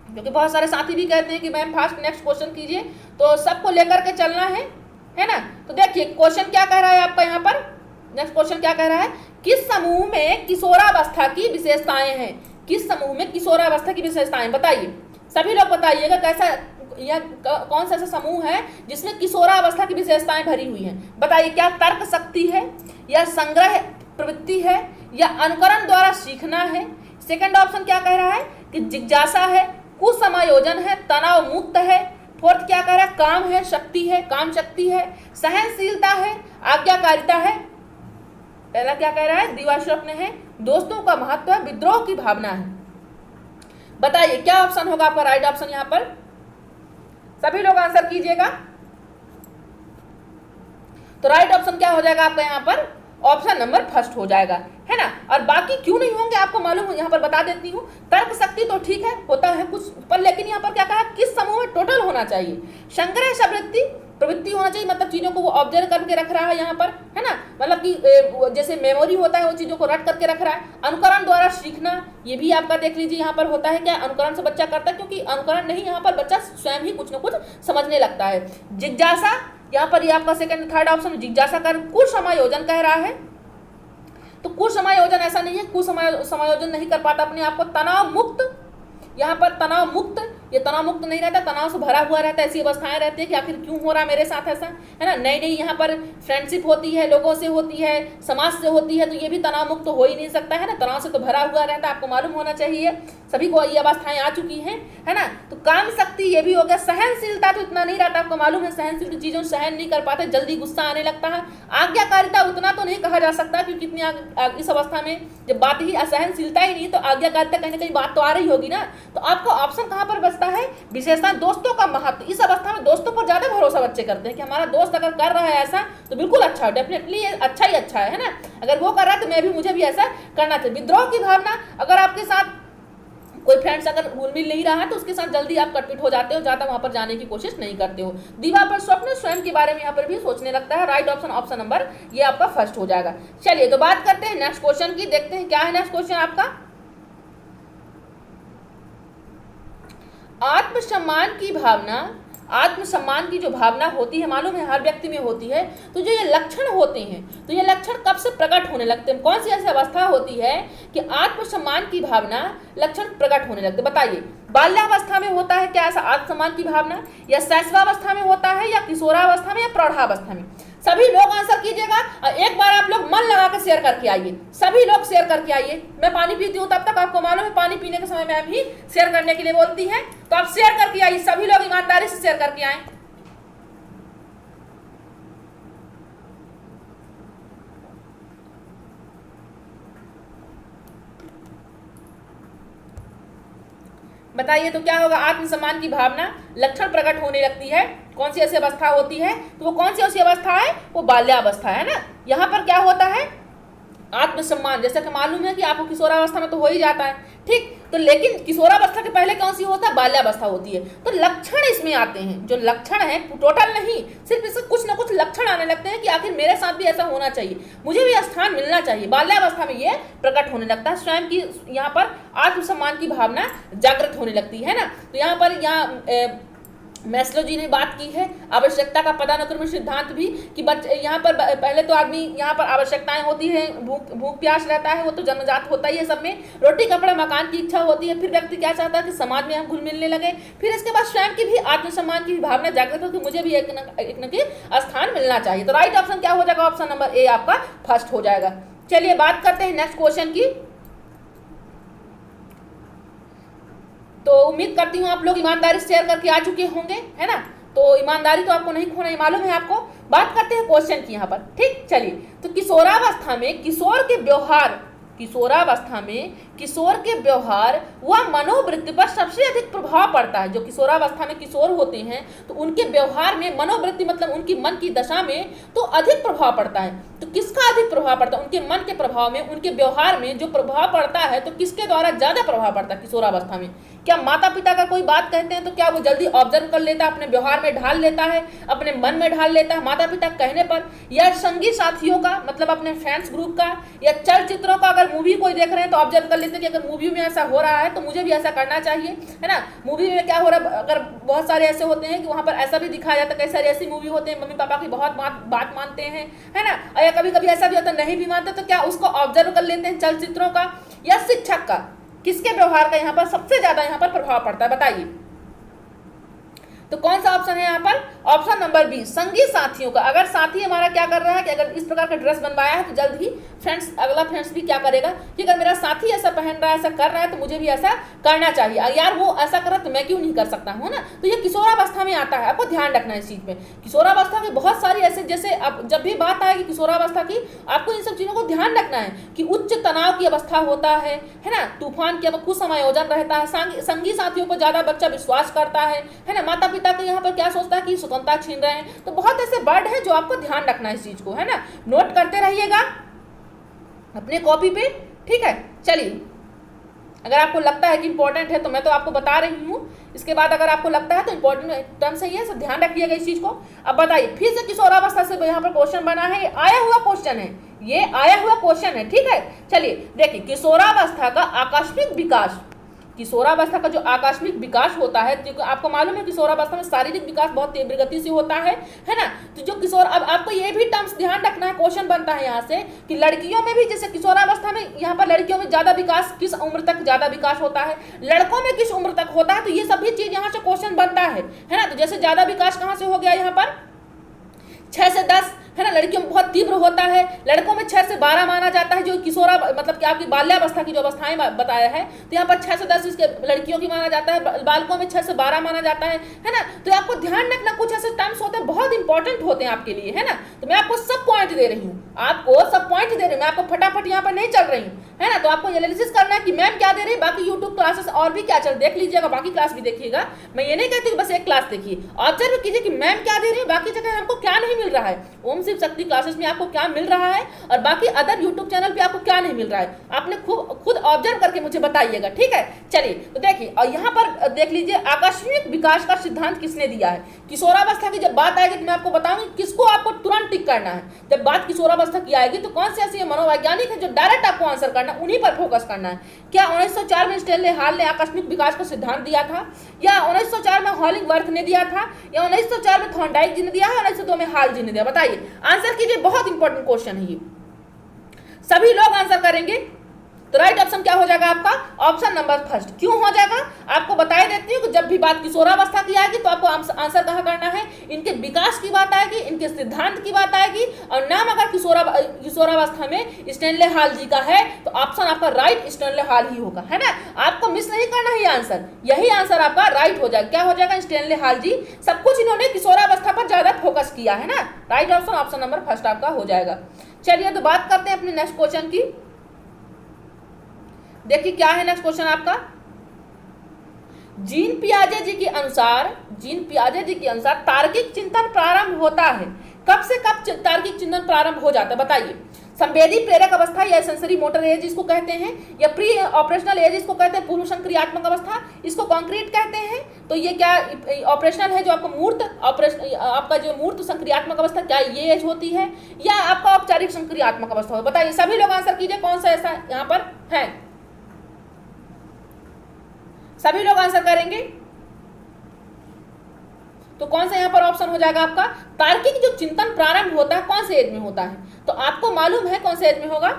क्योंकि बहुत सारे साथी भी कहते हैं कि मैम फास्ट नेक्स्ट क्वेश्चन कीजिए, तो सबको लेकर के चलना है ना। तो देखिए क्वेश्चन क्या कह रहा है आपका यहाँ पर, नेक्स्ट क्वेश्चन क्या कह रहा है, किस समूह में किशोरावस्था की विशेषताएं हैं, किस समूह में किशोरावस्था की विशेषताएं, बताइए सभी लोग बताइएगा कैसा या कौन सा ऐसा समूह है जिसमें किशोरावस्था की विशेषताएं भरी हुई हैं। बताइए क्या तर्क शक्ति है, या संग्रह प्रवृत्ति है, या अनुकरण द्वारा सीखना है। सेकंड ऑप्शन क्या कह रहा है कि जिज्ञासा है, कुसमायोजन है, तनाव मुक्त है। फोर्थ क्या कह रहा है, काम है, शक्ति है, काम शक्ति है, सहनशीलता है, आज्ञाकारिता है। पहला क्या कह रहा है, दिवास्वप्न है, दोस्तों का महत्व है, विद्रोह की भावना है। बताइए क्या ऑप्शन होगा आपका राइट ऑप्शन यहाँ पर, सभी लोग आंसर कीजिएगा। तो राइट ऑप्शन क्या हो जाएगा आपका यहाँ पर, ऑप्शन नंबर फर्स्ट हो जाएगा, है ना। और बाकी क्यों नहीं होंगे आपको मालूम है, यहाँ पर बता देती हूँ। तर्क शक्ति तो ठीक है, होता है कुछ पर, लेकिन यहाँ पर क्या कहा, किस समूह में टोटल होना चाहिए। संग्रह प्रवृत्ति होना चाहिए, मतलब चीजों को वो ऑब्जर्व करके रख रहा है यहाँ पर, है ना, मतलब कि जैसे मेमोरी होता है वो चीजों को रट करके रख रहा है। अनुकरण द्वारा सीखना, ये भी आपका देख लीजिए यहाँ पर होता है क्या, अनुकरण से बच्चा करता है, क्योंकि अनुकरण नहीं यहाँ पर बच्चा स्वयं ही कुछ न कुछ समझने लगता है। जिज्ञासा, यहाँ पर ये आपका सेकंड थर्ड ऑप्शन जिज्ञासा कर। कुसमायोजन कह रहा है, तो कुसमायोजन ऐसा नहीं है, कुसमायोजन नहीं कर पाता अपने आप को। तनाव मुक्त, यहाँ पर तनाव मुक्त, ये तनाव मुक्त नहीं रहता, तनाव से भरा हुआ रहता है। ऐसी अवस्थाएं रहती है कि आखिर क्यों हो रहा है मेरे साथ ऐसा, है ना। नई नई यहाँ पर फ्रेंडशिप होती है, लोगों से होती है, समाज से होती है, तो ये भी तनाव मुक्त हो ही नहीं सकता, है ना। तनाव से तो भरा हुआ रहता है, आपको मालूम होना चाहिए, सभी को ये अवस्थाएं आ चुकी हैं, है ना। तो काम शक्ति ये भी हो गया। सहनशीलता तो इतना नहीं रहता, आपको मालूम है, सहनशील चीजों सहन नहीं कर पाते, जल्दी गुस्सा आने लगता है। आज्ञाकारिता उतना तो नहीं कहा जा सकता, क्योंकि इतनी इस अवस्था में जब बात ही असहनशीलता ही नहीं, तो आज्ञाकारिता कहीं ना कहीं बात तो आ रही होगी ना। तो आपका ऑप्शन कहाँ पर बचता है, विशेषता दोस्तों का महत्व। इस अवस्था में दोस्तों पर ज्यादा भरोसा बच्चे करते हैं कि हमारा दोस्त अगर कर रहा है ऐसा तो बिल्कुल अच्छा है, डेफिनेटली ये अच्छा ही अच्छा है ना। अगर वो कर रहा है तो मुझे भी ऐसा करना चाहिए। विद्रोह की भावना, अगर आपके साथ कोई फ्रेंड्स अगर घुल मिल नहीं रहा है तो उसके साथ जल्दी आप कटपिट हो जाते हो, ज्यादा वहां पर जाने की कोशिश नहीं करते हो। दीवार पर स्वप्न, स्वयं के बारे में यहाँ पर भी सोचने लगता है। राइट ऑप्शन ऑप्शन नंबर ये आपका फर्स्ट हो जाएगा। चलिए तो बात करते हैं नेक्स्ट क्वेश्चन की, देखते हैं क्या है नेक्स्ट क्वेश्चन आपका। आत्मसम्मान की भावना, आत्मसम्मान की जो भावना होती है मालूम है हर व्यक्ति में होती है, तो जो ये लक्षण होते हैं तो ये लक्षण कब से प्रकट होने लगते हैं, कौन सी ऐसी अवस्था होती है कि आत्मसम्मान की भावना लक्षण प्रकट होने लगते हैं। बताइए बाल्यावस्था में होता है क्या ऐसा आत्मसम्मान की भावना, या शैशवावस्था में होता है, या किशोरावस्था में, या प्रौढ़ावस्था में। सभी लोग आंसर कीजिएगा और एक बार आप लोग मन लगा कर शेयर करके आइए, सभी लोग शेयर करके आइए। मैं पानी पीती हूँ तब तक, आपको मालूम है पानी पीने के समय मैम ही शेयर करने के लिए बोलती है, तो आप शेयर करके आइए, सभी लोग ईमानदारी से शेयर करके आए। बताइए तो क्या होगा, आत्मसम्मान की भावना लक्षण प्रकट होने लगती है, कौन सी ऐसी अवस्था होती है, तो वो कौन सी ऐसी अवस्था है, वो बाल्यावस्था है ना। यहाँ पर क्या होता है आत्मसम्मान, जैसा कि मालूम है कि आपको किशोरावस्था में तो हो ही जाता है, ठीक, तो लेकिन किशोरावस्था के पहले कौन सी होता है, बाल्यावस्था होती है। तो लक्षण इसमें आते हैं, जो लक्षण है टोटल नहीं, सिर्फ इससे कुछ ना कुछ लक्षण आने लगते हैं कि आखिर मेरे साथ भी ऐसा होना चाहिए, मुझे भी स्थान मिलना चाहिए। बाल्यावस्था में ये प्रकट होने लगता है, स्वयं की यहाँ पर आत्मसम्मान की भावना जागृत होने लगती है ना। तो यहाँ पर मैस्लो जी ने बात की है आवश्यकता का पदानुक्रमित सिद्धांत भी, कि बच्चे यहाँ पर पहले तो आदमी यहाँ पर आवश्यकताएं होती है, भूख प्यास रहता है, वो तो जन्मजात होता ही है सब में, रोटी कपड़ा मकान की इच्छा होती है, फिर व्यक्ति क्या चाहता है कि समाज में हम घुल मिलने लगे, फिर इसके बाद स्वयं की भी आत्मसम्मान की भी भावना जागृत हो कि मुझे भी एक न स्थान मिलना चाहिए। तो राइट ऑप्शन क्या हो जाएगा, ऑप्शन नंबर ए आपका फर्स्ट हो जाएगा। चलिए बात करते हैं नेक्स्ट क्वेश्चन की। तो उम्मीद करती हूँ आप लोग ईमानदारी शेयर करके आ चुके होंगे, है ना। तो ईमानदारी तो आपको नहीं खोना ही मालूम है आपको। बात करते हैं क्वेश्चन की यहाँ पर, ठीक। चलिए, तो किशोरावस्था में किशोर के व्यवहार व मनोवृत्ति पर सबसे अधिक प्रभाव पड़ता है। जो किशोरावस्था में किशोर होते हैं तो उनके व्यवहार में मनोवृत्ति मतलब उनकी मन की दशा में तो अधिक प्रभाव पड़ता है। तो किसका अधिक प्रभाव पड़ता है, उनके मन के प्रभाव में, उनके व्यवहार में जो प्रभाव पड़ता है, तो किसके द्वारा ज्यादा प्रभाव पड़ता है किशोरावस्था में। क्या माता पिता का कोई बात कहते हैं तो क्या वो जल्दी ऑब्जर्व कर लेता है, अपने व्यवहार में ढाल लेता है, अपने मन में ढाल लेता है माता पिता कहने पर, या संगी साथियों का मतलब अपने फ्रेंड्स ग्रुप का, या चलचित्रों का, अगर मूवी कोई देख रहे हैं तो ऑब्जर्व कर लेते हैं कि अगर मूवी में ऐसा हो रहा है तो मुझे भी ऐसा करना चाहिए, है ना। मूवी में क्या हो रहा है, अगर बहुत सारे ऐसे होते हैं कि वहां पर ऐसा भी दिखाया जाता है, कई सारी ऐसी मूवी होते हैं मम्मी पापा की बहुत बात मानते हैं, है ना, या कभी कभी ऐसा भी होता है नहीं भी मानते, तो क्या उसको ऑब्जर्व कर लेते हैं चलचित्रों का या शिक्षक का। किसके व्यवहार का यहाँ पर सबसे ज्यादा यहाँ पर प्रभाव पड़ता है, बताइए। तो कौन सा ऑप्शन है यहाँ पर, ऑप्शन नंबर बी, संगी साथियों का। अगर साथी हमारा क्या कर रहा है कि अगर इस प्रकार का ड्रेस बनवाया है तो जल्द ही अगला फ्रेंड्स भी क्या करेगा कि अगर मेरा साथी ऐसा पहन रहा है, ऐसा कर रहा है, तो मुझे भी ऐसा करना चाहिए, यार वो ऐसा कर रहा है तो मैं क्यों नहीं कर सकता हूँ ना। तो ये किशोरावस्था में आता है, आपको ध्यान रखना है इस चीज पे। किशोरावस्था में बहुत सारी ऐसे, जैसे अब जब भी बात आएगी किशोरावस्था की, आपको इन सब चीजों को ध्यान रखना है कि उच्च तनाव की अवस्था होता है ना, तूफान के कुछ समायोजन रहता है, संगी साथियों को ज्यादा बच्चा विश्वास करता है ना, माता पिता के यहाँ पर क्या सोचता है कि स्वतंत्रता छीन रहे हैं। तो बहुत ऐसे वर्ड है जो आपको ध्यान रखना है इस चीज को, है ना, नोट करते रहिएगा अपने कॉपी पे, ठीक है। चलिए, अगर आपको लगता है कि इंपॉर्टेंट है तो मैं तो आपको बता रही हूँ, इसके बाद अगर आपको लगता है तो इंपॉर्टेंट टर्म सही है, सब ध्यान रखिएगा इस चीज को। अब बताइए, फिर से किशोरावस्था से यहाँ पर क्वेश्चन बना है, आया हुआ क्वेश्चन है, ये आया हुआ क्वेश्चन है, ठीक है। चलिए देखिए, किशोरावस्था का आकस्मिक विकास, किशोरावस्था का जो आकस्मिक विकास होता है, क्योंकि आपको मालूम है किशोरावस्था में शारीरिक विकास बहुत तीव्र गति से होता है ना। तो जो किशोर, अब आपको ये भी टर्म्स ध्यान रखना है, क्वेश्चन बनता है यहाँ से कि लड़कियों में भी जैसे किशोरावस्था में, यहाँ पर लड़कियों में ज्यादा विकास किस उम्र तक ज्यादा विकास होता है, लड़कों में किस उम्र तक होता है, तो ये सभी चीज यहाँ से क्वेश्चन बनता है ना। तो जैसे ज्यादा विकास कहाँ से हो गया, यहाँ पर 6 से 10, है ना, लड़कियों में बहुत तीव्र होता है, लड़कों में 6 से 12 माना जाता है, जो किशोरा मतलब कि आपकी बाल्यावस्था की जो अवस्थाएं बताया है, तो यहाँ पर 6 से 10 इसके लड़कियों की माना जाता है, बालकों में 6 से 12 माना जाता है ना। तो आपको ध्यान रखना, कुछ ऐसे टर्म्स होते हैं बहुत इंपॉर्टेंट होते हैं आपके लिए, है ना। तो मैं आपको सब पॉइंट दे रही हूँ, आपको सब पॉइंट दे रही हूँ, मैं आपको फटाफट यहाँ पर नहीं चल रही हूँ, है ना। तो आपको एनालिसिस करना है कि मैम क्या दे रही है, बाकी यूट्यूब क्लासेस और भी क्या चल देख लीजिएगा, बाकी क्लास भी देखिएगा। मैं ये नहीं कहती कि बस एक क्लास देखिए, ऑब्जर्व कीजिए कि मैम क्या दे रही है, बाकी जगह हमको क्या नहीं मिल रहा है, ओम शिव शक्ति क्लासेस में आपको क्या मिल रहा है और बाकी अदर यूट्यूब चैनल पे आपको क्या नहीं मिल रहा है, आपने खुद ऑब्जर्व करके मुझे बताइएगा, ठीक है। चलिए, तो देखिए, और यहाँ पर देख लीजिए, आकस्मिक विकास का सिद्धांत किसने दिया है। किशोरावस्था की जब बात आएगी तो मैं आपको बताऊंगी किसको आपको तुरंत टिक करना है। जब बात किशोरावस्था की आएगी तो कौन से ऐसे मनोवैज्ञानिक है जो डायरेक्ट आपको आंसर करना, उन्हीं पर फोकस करना है। क्या 1904 में स्टेनले हॉल ने आकस्मिक विकास का सिद्धांत दिया था, या 1904 में हॉलिंगवर्थ ने दिया था, या 1904 में थॉर्नडाइक जी ने दिया है, 1902 में हॉल जी ने दिया, बताइए। आंसर कीजिए, बहुत इंपॉर्टेंट क्वेश्चन है ये, सभी लोग आंसर करेंगे। तो राइट ऑप्शन क्या हो जाएगा आपका, ऑप्शन नंबर फर्स्ट। क्यों हो जाएगा, आपको बताई देती हूँ कि जब भी बात किशोरावस्था की आएगी तो आपको आंसर कहाँ करना है, इनके विकास की बात आएगी, इनके सिद्धांत की बात आएगी, और नाम अगर किशोरावस्था में स्टेनले हॉल जी का है तो ऑप्शन आपका राइट स्टेनले हॉल ही होगा, है ना। आपको मिस नहीं करना है आंसर, यही आंसर आपका राइट हो जाएगा। क्या हो जाएगा, स्टेनले हॉल जी, सब कुछ इन्होंने किशोरावस्था पर ज्यादा फोकस किया है ना। Right option option number first आपका हो जाएगा। चलिए, तो बात करते हैं अपने नेक्स्ट क्वेश्चन की। देखिए क्या है नेक्स्ट क्वेश्चन आपका, जीन पियाजे जी के अनुसार तार्किक चिंतन प्रारंभ होता है, कब से कब तार्किक चिंतन प्रारंभ हो जाता है, बताइए। संवेदी प्रेरक अवस्था या सेंसरी मोटर एज इसको कहते हैं, या प्री ऑपरेशनल एज इसको कहते हैं, पूर्व संक्रियात्मक अवस्था इसको कॉन्क्रीट कहते हैं। तो ये क्या ऑपरेशनल है, जो आपको मूर्त आपका जो मूर्त संक्रियात्मक अवस्था, क्या ये एज होती है, या आपका औपचारिक संक्रियात्मक अवस्था हो, बताइए। सभी लोग आंसर कीजिए, कौन सा ऐसा यहाँ पर है, सभी लोग आंसर करेंगे। तो कौन सा यहाँ पर ऑप्शन हो जाएगा आपका, तार्किक जो चिंतन प्रारंभ होता है कौन से एज में होता है, तो आपको मालूम है कौन से एज में होगा,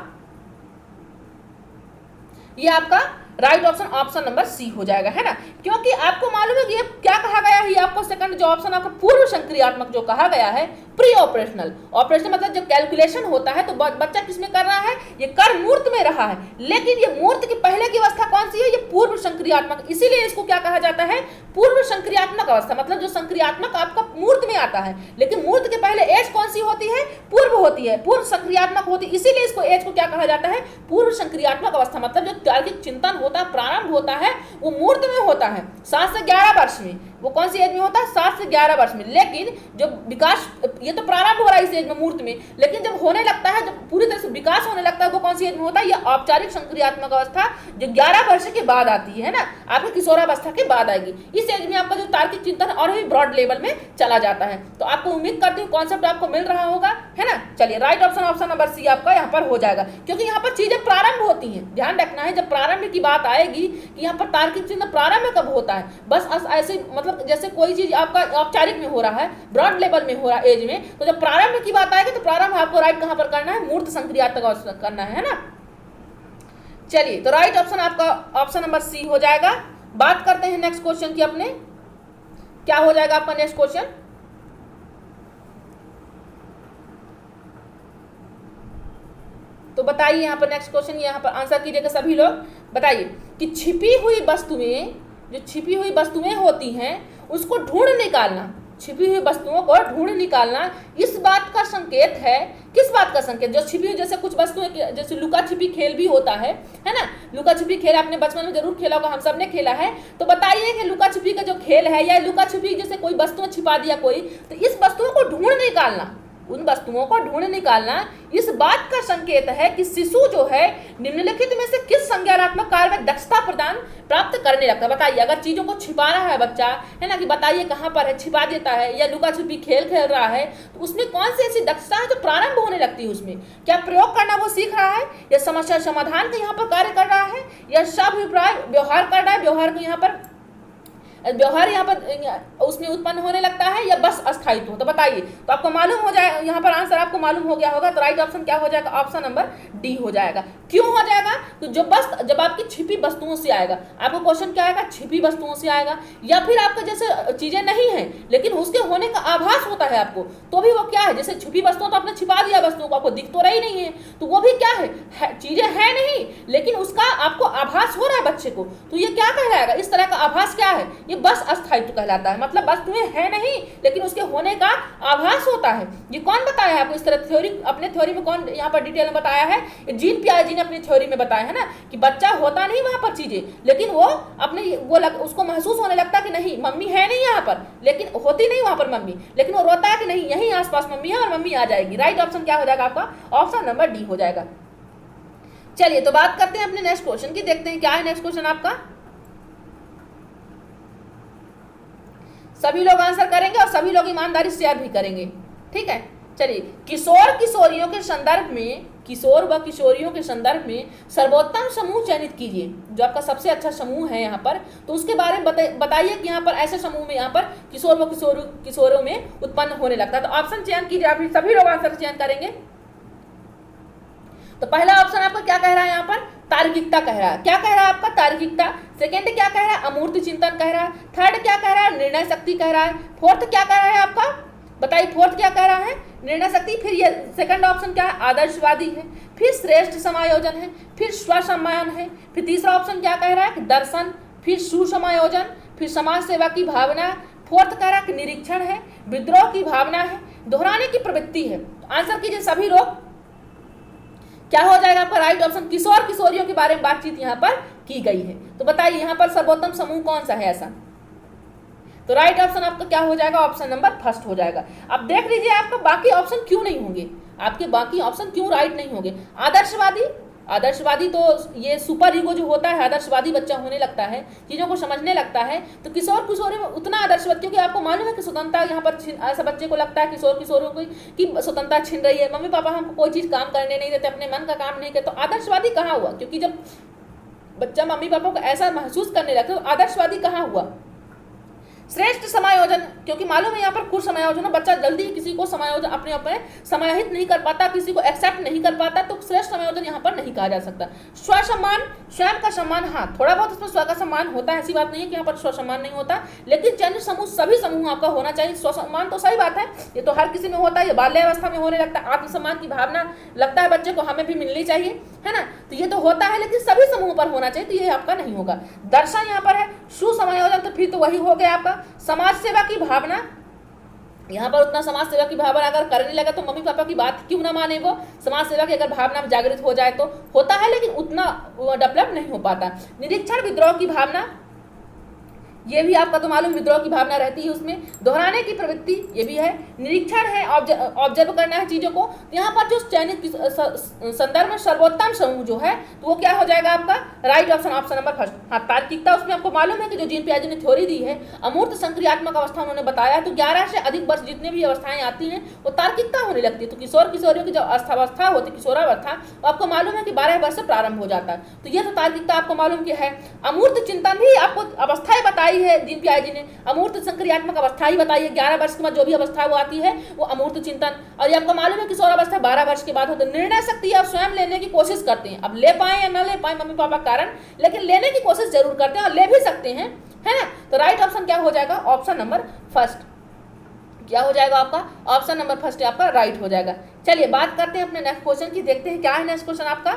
ये आपका right option option number C हो जाएगा, है ना। क्योंकि आपको मालूम है कि ये क्या कहा गया है, ये आपको सेकंड जो ऑप्शन आपका पूर्व संक्रियात्मक जो कहा गया है, प्री ऑपरेशनल, ऑपरेशन मतलब जब कैलकुलेशन होता है तो बच्चा किसमें कर रहा है, ये कर मूर्त में रहा है, लेकिन ये मूर्त की पहले की अवस्था कौन सी है, ये पूर्व संक्रियात्मक, इसीलिए इसको क्या कहा जाता है, पूर्व संक्रियात्मक अवस्था, मतलब जो संक्रियात्मक आपका मूर्त में आता है, लेकिन मूर्त के पहले एज कौन सी होती है, पूर्व होती है, पूर्व संक्रियात्मक होती है, इसीलिए इसको एज को क्या कहा जाता है, पूर्व संक्रियात्मक अवस्था, मतलब जो तार्किक चिंतन होता है, प्रारंभ होता है, वो मूर्त में होता है 7 से 11 वर्ष में, वो कौन सी एज में होता है, 7 से 11 वर्ष में। लेकिन जो विकास, ये तो प्रारंभ हो रहा है इस एज में मूर्त में, लेकिन जब होने लगता है, जब पूरी तरह से विकास होने लगता है, वो कौन सी एज में होता है, ये औपचारिक संक्रियात्मक अवस्था जो 11 वर्ष के बाद आती है ना, आपकी किशोरावस्था के बाद आएगी, इस एज में आपका जो तार्किक चिंतन और भी ब्रॉड लेवल में चला जाता है। तो आपको उम्मीद करती हूँ कॉन्सेप्ट आपको मिल रहा होगा, है ना। चलिए right option option number C आपका यहाँ पर हो जाएगा, क्योंकि यहाँ पर चीजें प्रारंभ होती हैं, ध्यान रखना है, जब प्रारंभ की बात आएगी कि यहाँ पर तार्किक चिंतन प्रारंभ कब होता है, बस ऐसे मतलब जैसे कोई चीज आपका औपचारिक में हो रहा है, ब्रॉड लेवल में हो रहा है एज में, तो जब प्रारंभ की बात आएगी तो प्रारंभ आपको राइट कहां पर करना है, मूर्त संक्रियात्मक करना है ना। चलिए तो राइट ऑप्शन आपका ऑप्शन नंबर सी हो जाएगा। बात करते हैं नेक्स्ट क्वेश्चन की अपने, क्या हो जाएगा आपका नेक्स्ट क्वेश्चन, तो बताइए यहाँ पर नेक्स्ट क्वेश्चन, यहाँ पर आंसर कीजिएगा सभी लोग, बताइए कि छिपी हुई वस्तुएं, जो छिपी हुई वस्तुएं होती हैं उसको ढूंढ निकालना, छिपी हुई वस्तुओं को ढूंढ निकालना इस बात का संकेत है, किस बात का संकेत, जो छिपी हुई, जैसे कुछ वस्तुएं, जैसे लुका छिपी खेल भी होता है ना, लुका छिपी खेल आपने बचपन में जरूर खेला होगा, हम सब ने खेला है, तो बताइए कि लुका छिपी का जो खेल है, या लुका छिपी जैसे कोई वस्तुएं छिपा दिया कोई, तो इस वस्तुओं को ढूंढ निकालना, उन वस्तुओं को ढूंढ निकालना इस बात का संकेत है कि शिशु जो है निम्नलिखित में से किस संज्ञानात्मक कार्य में दक्षता प्रदान प्राप्त करने लगता है। बताइए, अगर चीजों को छिपा रहा है बच्चा, है ना, कि बताइए कहां पर है, छिपा देता है, या लुका छिपी खेल खेल रहा है, तो उसमें कौन सी ऐसी दक्षता है जो प्रारंभ होने लगती है, उसमें क्या प्रयोग करना वो सीख रहा है, या समस्या समाधान का यहाँ पर कार्य कर रहा है, या स्वाभिप्राय व्यवहार कर रहा है, व्यवहार को यहाँ पर व्यवहार यहाँ पर उसमें उत्पन्न होने लगता है, या बस अस्थायित्व। तो बताइए, तो आपको मालूम हो जाए, यहाँ पर आंसर आपको मालूम हो गया होगा, तो राइट ऑप्शन क्या हो जाएगा, ऑप्शन नंबर डी हो जाएगा। क्यों हो जाएगा, तो जो बस जब आपकी छिपी वस्तुओं से आएगा, आपको क्वेश्चन क्या आएगा, छिपी वस्तुओं से आएगा, या फिर आपका जैसे चीजें नहीं है लेकिन उसके होने का आभास होता है आपको, तो भी वो क्या है, जैसे छिपी वस्तुओं तो आपने छिपा दिया, वस्तुओं को आपको दिख तो रही नहीं है, तो वो भी क्या है चीजें है नहीं, लेकिन उसका आपको आभास हो रहा है बच्चे को, तो ये क्या कहलाएगा, इस तरह का आभास क्या है, ये बस अस्थायित्व कहलाता है, मतलब वस्तुएं है नहीं लेकिन उसके होने का आभास होता है। ये कौन बताया है आपको, इस तरह थ्योरी, अपने थ्योरी में कौन यहाँ पर डिटेल में बताया है, जीन पियाजे ने अपनी थ्योरी में बताया है ना, कि बच्चा होता नहीं वहां पर चीजें, लेकिन वो अपने उसको महसूस होने लगता कि नहीं मम्मी है नहीं यहाँ पर, लेकिन होती नहीं वहां पर मम्मी, लेकिन वो रोता है कि नहीं यहीं आसपास मम्मी है और मम्मी आ जाएगी। राइट ऑप्शन क्या हो जाएगा आपका, ऑप्शन नंबर डी हो जाएगा। चलिए तो बात करते हैं अपने नेक्स्ट क्वेश्चन की, देखते हैं क्या है नेक्स्ट क्वेश्चन आपका। सभी लोग आंसर करेंगे और सभी लोग ईमानदारी से शेयर भी करेंगे, ठीक है। चलिए, किशोर किशोरियों के संदर्भ में, किशोर व किशोरियों के संदर्भ में सर्वोत्तम समूह चयनित कीजिए, जो आपका सबसे अच्छा समूह है यहाँ पर, तो उसके बारे में बताइए कि यहाँ पर ऐसे समूह में यहाँ पर किशोर व किशोरों में उत्पन्न होने लगता है। तो ऑप्शन चयन कीजिए, आप सभी लोग आंसर चयन करेंगे। तो पहला ऑप्शन आपका क्या कह रहा है, यहाँ पर तार्किकता कह रहा है, क्या कह रहा है आपका, तार्किकता। सेकेंड क्या कह रहा है, अमूर्त चिंतन कह रहा है। थर्ड क्या कह रहा है, निर्णय शक्ति कह रहा है। फोर्थ क्या कह रहा है आपका, बताइए फोर्थ क्या कह रहा है, निर्णय शक्ति। फिर ये सेकंड ऑप्शन क्या है, आदर्शवादी है। फिर श्रेष्ठ समायोजन है, फिर स्वसम्मान है। फिर तीसरा ऑप्शन क्या कह रहा है, दर्शन। फिर सुसमायोजन, फिर समाज सेवा की भावना। फोर्थ कह रहा है कि निरीक्षण है, विद्रोह की भावना है, दोहराने की प्रवृत्ति है। तो आंसर कीजिए सभी लोग, क्या हो जाएगा आपका राइट ऑप्शन। किशोर किशोरियों के बारे में बातचीत यहाँ पर की गई है, तो बताइए यहाँ पर सर्वोत्तम समूह कौन सा है ऐसा। तो राइट ऑप्शन आपका क्या हो जाएगा, ऑप्शन नंबर फर्स्ट हो जाएगा। अब देख लीजिए आपका बाकी ऑप्शन क्यों नहीं होंगे, आपके बाकी ऑप्शन क्यों राइट नहीं होंगे। आदर्शवादी, आदर्शवादी तो ये सुपर ईगो जो होता है, आदर्शवादी बच्चा होने लगता है, चीज़ों को समझने लगता है। तो किशोर किशोरी में उतना आदर्शवादी, क्योंकि आपको मालूम है कि स्वतंत्रता यहाँ पर ऐसा बच्चे को लगता है किशोर किशोरों को कि स्वतंत्रता छिन रही है, मम्मी पापा हमको कोई चीज़ काम करने नहीं देते, अपने मन का काम नहीं करते। तो आदर्शवादी कहाँ हुआ, क्योंकि जब बच्चा मम्मी पापा को ऐसा महसूस करने लगता है तो आदर्शवादी कहाँ हुआ। श्रेष्ठ समायोजन, क्योंकि मालूम है यहाँ पर कुछ समायोजन बच्चा जल्दी किसी को समायोजन अपने आप में समाहित नहीं कर पाता, किसी को एक्सेप्ट नहीं कर पाता, तो श्रेष्ठ समायोजन यहाँ पर नहीं कहा जा सकता। स्वसम्मान, स्वयं का सम्मान, हाँ थोड़ा बहुत इसमें स्व का सम्मान होता है, ऐसी बात नहीं है कि यहाँ पर स्वसम्मान नहीं होता, लेकिन चयनित समूह सभी समूह आपका होना चाहिए। स्वसम्मान तो सही बात है, ये तो हर किसी में होता है, ये बाल्यावस्था में होने लगता है। आत्मसम्मान की भावना लगता है बच्चे को हमें भी मिलनी चाहिए, है ना, तो ये तो होता है, लेकिन सभी समूह पर होना चाहिए, तो ये आपका नहीं होगा। दर्शन यहाँ पर है, सुसमायोजन, तो फिर तो वही हो गया आपका। समाज सेवा की भावना, यहाँ पर उतना समाज सेवा की भावना अगर करने लगा तो मम्मी पापा की बात क्यों ना माने, वो समाज सेवा की अगर भावना जागृत हो जाए तो होता है, लेकिन उतना डेवलप नहीं हो पाता। निरीक्षण विद्रोह की भावना, ये भी आपका तो मालूम विद्रोह की भावना रहती है उसमें। दोहराने की प्रवृत्ति, ये भी है। निरीक्षण है, ऑब्जर्व करना है चीजों को। तो यहाँ पर जो चयनित संदर्भ में सर्वोत्तम समूह जो है तो वो क्या हो जाएगा आपका right option, option number first. हाँ, तार्किकता, उसमें आपको मालूम है कि जो जीन पियाजे ने थ्योरी दी है अमूर्त संक्रियात्मक अवस्था उन्होंने बताया, तो 11 से अधिक वर्ष जितने भी अवस्थाएं आती हैं वो तार्किकता होने लगती है। तो किशोर किशोरियों की जो अवस्था होती है किशोरावस्था, वो आपको मालूम है कि 12 वर्ष से प्रारंभ हो जाता है, तो ये तो तार्किकता आपको मालूम कि है। अमूर्त चिंतन भी आपको अवस्थाएं बताई है जीन पियाजे ने, अमूर्त संक्रियात्मक अवस्था ही बताई है। 11 वर्ष के बाद जो भी अवस्था वो आती है वो अमूर्त चिंतन, और ये आपको मालूम है किशोरावस्था 12 वर्ष के बाद होता है। निर्णय शक्ति आप स्वयं लेने की कोशिश करते हैं, अब ले पाए या न ले पाए मम्मी पापा कारण, लेकिन लेने की कोशिश जरूर करते हैं और ले भी सकते हैं, है ना। तो राइट ऑप्शन क्या हो जाएगा, ऑप्शन नंबर फर्स्ट। क्या हो जाएगा आपका ऑप्शन नंबर फर्स्ट आपका राइट हो जाएगा। चलिए बात करते हैं अपने नेक्स्ट क्वेश्चन की, देखते हैं क्या है नेक्स्ट क्वेश्चन आपका।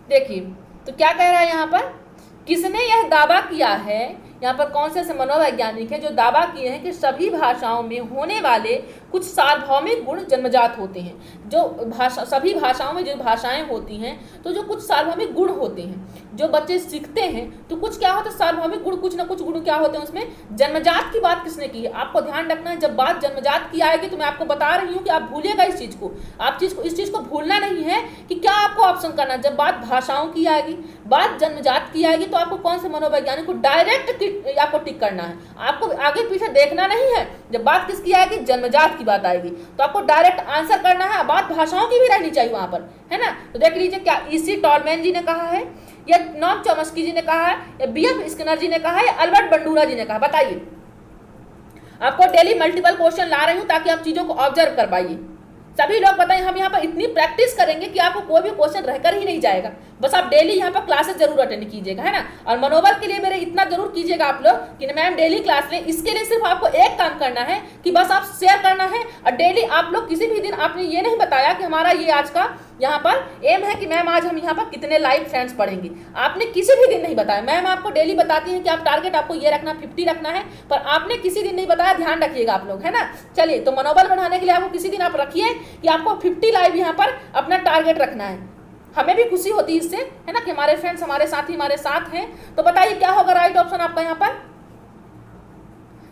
देखिए तो क्या कह रहा है यहाँ पर, किसने यह दावा किया है, यहाँ पर कौन से मनोवैज्ञानिक है जो दावा किए हैं कि सभी भाषाओं में होने वाले कुछ सार्वभौमिक गुण जन्मजात होते हैं। जो भाषा, सभी भाषाओं में जो भाषाएं होती हैं तो जो कुछ सार्वभौमिक गुण होते हैं जो बच्चे सीखते हैं, तो कुछ क्या होता है सार्वभौमिक गुण, कुछ ना कुछ गुण क्या होते हैं उसमें। जन्मजात की बात किसने की है, आपको ध्यान रखना है। जब बात जन्मजात की आएगी तो मैं आपको बता रही हूँ कि आप भूलिएगा इस चीज को, आप इस चीज को भूलना नहीं है कि क्या आपको ऑप्शन करना है। जब बात भाषाओं की आएगी, बात जन्मजात की आएगी, तो आपको कौन से मनोवैज्ञानिक को डायरेक्ट आपको टिक करना है, आपको आगे पीछे देखना नहीं है। जब बात किसकी आएगी, जन्मजात की बात आएगी, तो आपको डायरेक्ट आंसर करना है। बात भाषाओं की भी रहनी चाहिए वहां पर, है ना। तो देख लीजिए, क्या ईसी टॉलमैन जी ने कहा है, या नॉम चॉम्स्की जी ने कहा है, या बीएफ स्किनर जी ने कहा है, या अल्बर्ट बंडूरा जी ने कहा, बताइए। आपको डेली मल्टीपल क्वेश्चन ला रही हूं ताकि आप चीजों को ऑब्जर्व कर पाइए। सभी लोग बताएं, हम यहाँ पर इतनी प्रैक्टिस करेंगे कि आपको कोई भी क्वेश्चन रहकर ही नहीं जाएगा। बस आप डेली यहाँ पर क्लासेस जरूर अटेंड कीजिएगा, है ना। और मनोबल के लिए मेरे इतना जरूर कीजिएगा आप लोग कि मैम डेली क्लास लें। इसके लिए सिर्फ आपको एक काम करना है कि बस आप शेयर करना है, और डेली आप लोग किसी भी दिन आपने ये नहीं बताया कि हमारा ये आज का यहाँ पर एम है कि मैम आज हम यहाँ पर कितने लाइव फ्रेंड्स पढ़ेंगे, आपने किसी भी दिन नहीं बताया। मैम आपको डेली बताती है कि आप टारगेट आपको ये रखना 50 रखना है, पर आपने किसी दिन नहीं बताया, ध्यान रखिएगा आप लोग, है ना। चलिए, तो मनोबल बढ़ाने के लिए आपको किसी दिन आप रखिए कि आपको 50 लाइव यहाँ पर अपना टारगेट रखना है। हमें भी खुशी होती है इससे, है ना, कि हमारे फ्रेंड्स हमारे साथी हमारे साथ हैं। तो बताइए क्या होगा राइट ऑप्शन आपका यहाँ पर।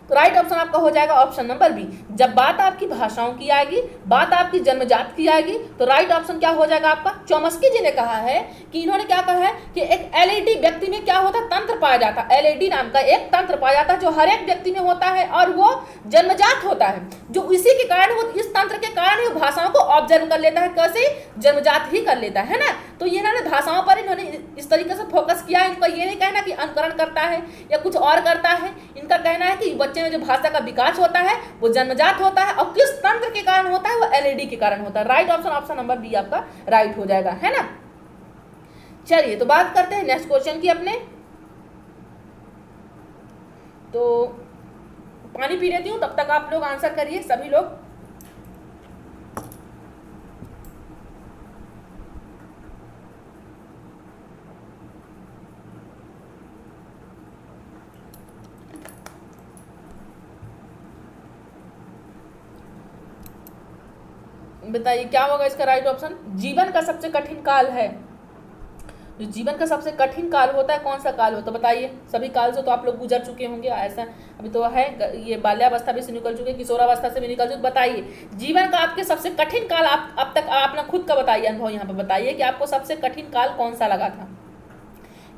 तो राइट ऑप्शन आपका हो जाएगा ऑप्शन नंबर बी। जब बात आपकी भाषाओं की आएगी, बात आपकी जन्मजात की आएगी, तो राइट ऑप्शन क्या हो जाएगा आपका। चॉम्स्की जी ने कहा है कि इन्होंने क्या कहा है कि एक एलईडी व्यक्ति में क्या होता है, तंत्र पाया जाता है। एलईडी नाम का एक तंत्र पाया जाता है जो हर एक व्यक्ति में होता है, और वो जन्मजात होता है। जो इसी के कारण, वो इस तंत्र के कारण ही भाषाओं को ऑब्जर्व कर लेता है। कैसे, जन्मजात ही कर लेता है ना। तो ये इन्होंने भाषाओं पर इन्होंने इस तरीके से फोकस किया है। इनका ये नहीं कहना कि अनुकरण करता है या कुछ और करता है, इनका कहना है कि बच्चे में जो भाषा का विकास होता है वो जन्मजात होता है, और किस तंत्र के कारण होता है, वो एलईडी के कारण होता है। Right option option number B आपका राइट हो जाएगा, है ना। चलिए, तो बात करते हैं नेक्स्ट क्वेश्चन की अपने। तो पानी पी लेती हूं, तब तक आप लोग आंसर करिए सभी लोग। बताइए क्या होगा इसका राइट ऑप्शन। जीवन का सबसे कठिन काल है, जो जीवन का सबसे कठिन काल होता है कौन सा काल होता है, बताइए। सभी काल से तो आप लोग गुजर चुके होंगे, ऐसा अभी तो है, ये बाल्यावस्था भी से निकल चुके, किशोरावस्था से भी निकल चुके। बताइए जीवन का आपके सबसे कठिन काल, आप अब तक अपना खुद का बताइए अनुभव यहाँ पर बताइए कि आपको सबसे कठिन काल कौन सा लगा था।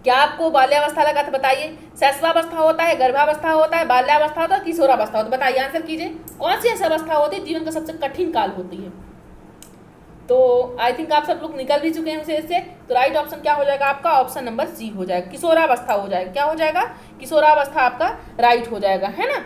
क्या आपको बाल्यावस्था लगा था, बताइए। शैशवावस्था होता है, गर्भावस्था होता है, बाल्यावस्था होता है, किशोरावस्था होता है, बताइए आंसर कीजिए। कौन सी ऐसी अवस्था होती है जीवन का सबसे कठिन काल होती है। तो आई थिंक आप सब लोग निकल भी चुके हैं उसे इससे। तो राइट ऑप्शन क्या हो जाएगा आपका, ऑप्शन नंबर सी हो जाएगा, किशोरावस्था हो जाएगा। क्या हो जाएगा, किशोरावस्था आपका राइट हो जाएगा, है ना,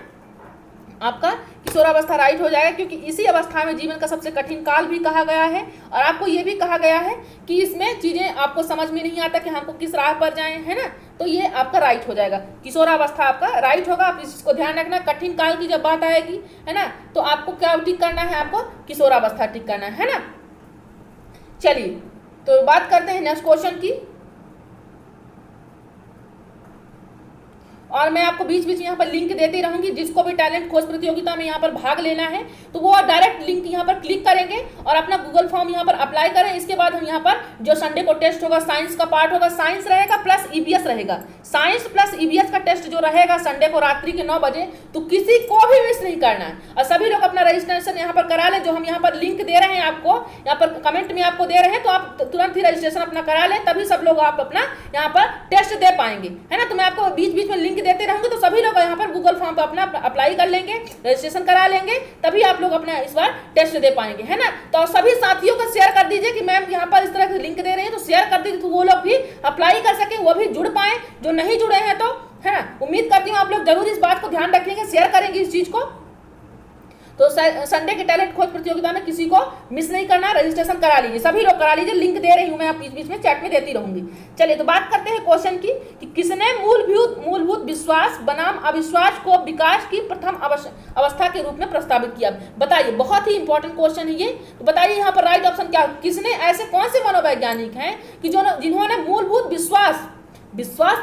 आपका किशोरावस्था राइट हो जाएगा, क्योंकि इसी अवस्था में जीवन का सबसे कठिन काल भी कहा गया है। और आपको ये भी कहा गया है कि इसमें चीज़ें आपको समझ में नहीं आता कि हमको किस राह पर जाएं, है ना। तो ये आपका राइट हो जाएगा, किशोरावस्था आपका राइट होगा। आप इसको ध्यान रखना, कठिन काल की जब बात आएगी, है ना, तो आपको क्या टिक करना है, आपको किशोरावस्था टिक करना है ना। चलिए तो बात करते हैं नेक्स्ट क्वेश्चन की। और मैं आपको बीच बीच यहाँ पर लिंक देती रहूंगी, जिसको भी टैलेंट खोज प्रतियोगिता में यहाँ पर भाग लेना है तो वो डायरेक्ट लिंक यहाँ पर क्लिक करेंगे और अपना गूगल फॉर्म यहाँ पर अप्लाई करें। इसके बाद हम यहाँ पर जो संडे को टेस्ट होगा, साइंस का पार्ट होगा, साइंस रहेगा प्लस ईवीएस रहेगा। साइंस प्लस ईवीएस का टेस्ट जो रहेगा संडे को रात्रि के 9 बजे, तो किसी को भी मिस नहीं करना है। और सभी लोग अपना रजिस्ट्रेशन यहाँ पर करा लें, जो हम यहाँ पर लिंक दे रहे हैं आपको, यहाँ पर कमेंट में आपको दे रहे हैं, तो आप तुरंत ही रजिस्ट्रेशन अपना करा लें, तभी सब लोग आप अपना यहाँ पर टेस्ट दे पाएंगे, है ना। तो मैं आपको बीच बीच में लिंक देते रहूंगे, तो सभी लोग यहाँ पर गूगल फॉर्म पर अपना अप्लाई कर लेंगे, रजिस्ट्रेशन करा लेंगे, तभी आप लोग अपना इस बार टेस्ट दे पाएंगे, है ना। तो सभी साथियों को शेयर कर दीजिए कि मैम यहाँ पर इस तरह की लिंक दे रही है, तो शेयर कर दीजिए, तो वो लोग भी अप्लाई कर सके, वो भी जुड़ पाए जो नहीं जुड़े हैं, तो है ना। उम्मीद करती हूँ आप लोग जरूर इस बात को ध्यान रखेंगे, शेयर करेंगे इस चीज को। तो संडे के टैलेंट खोज प्रतियोगिता में किसी को मिस नहीं करना, रजिस्ट्रेशन करा लीजिए, सभी लोग करा लीजिए। लिंक दे रही हूं मैं, आप बीच बीच में चैट में देती रहूंगी। चलिए तो बात करते हैं क्वेश्चन की कि किसने मूलभूत विश्वास बनाम अविश्वास को विकास की प्रथम अवस्था के रूप में प्रस्तावित किया। बताइए, बहुत ही इंपॉर्टेंट क्वेश्चन है ये। तो बताइए यहाँ पर राइट ऑप्शन क्या, किसने, ऐसे कौन से मनोवैज्ञानिक हैं कि जिन्होंने मूलभूत विश्वास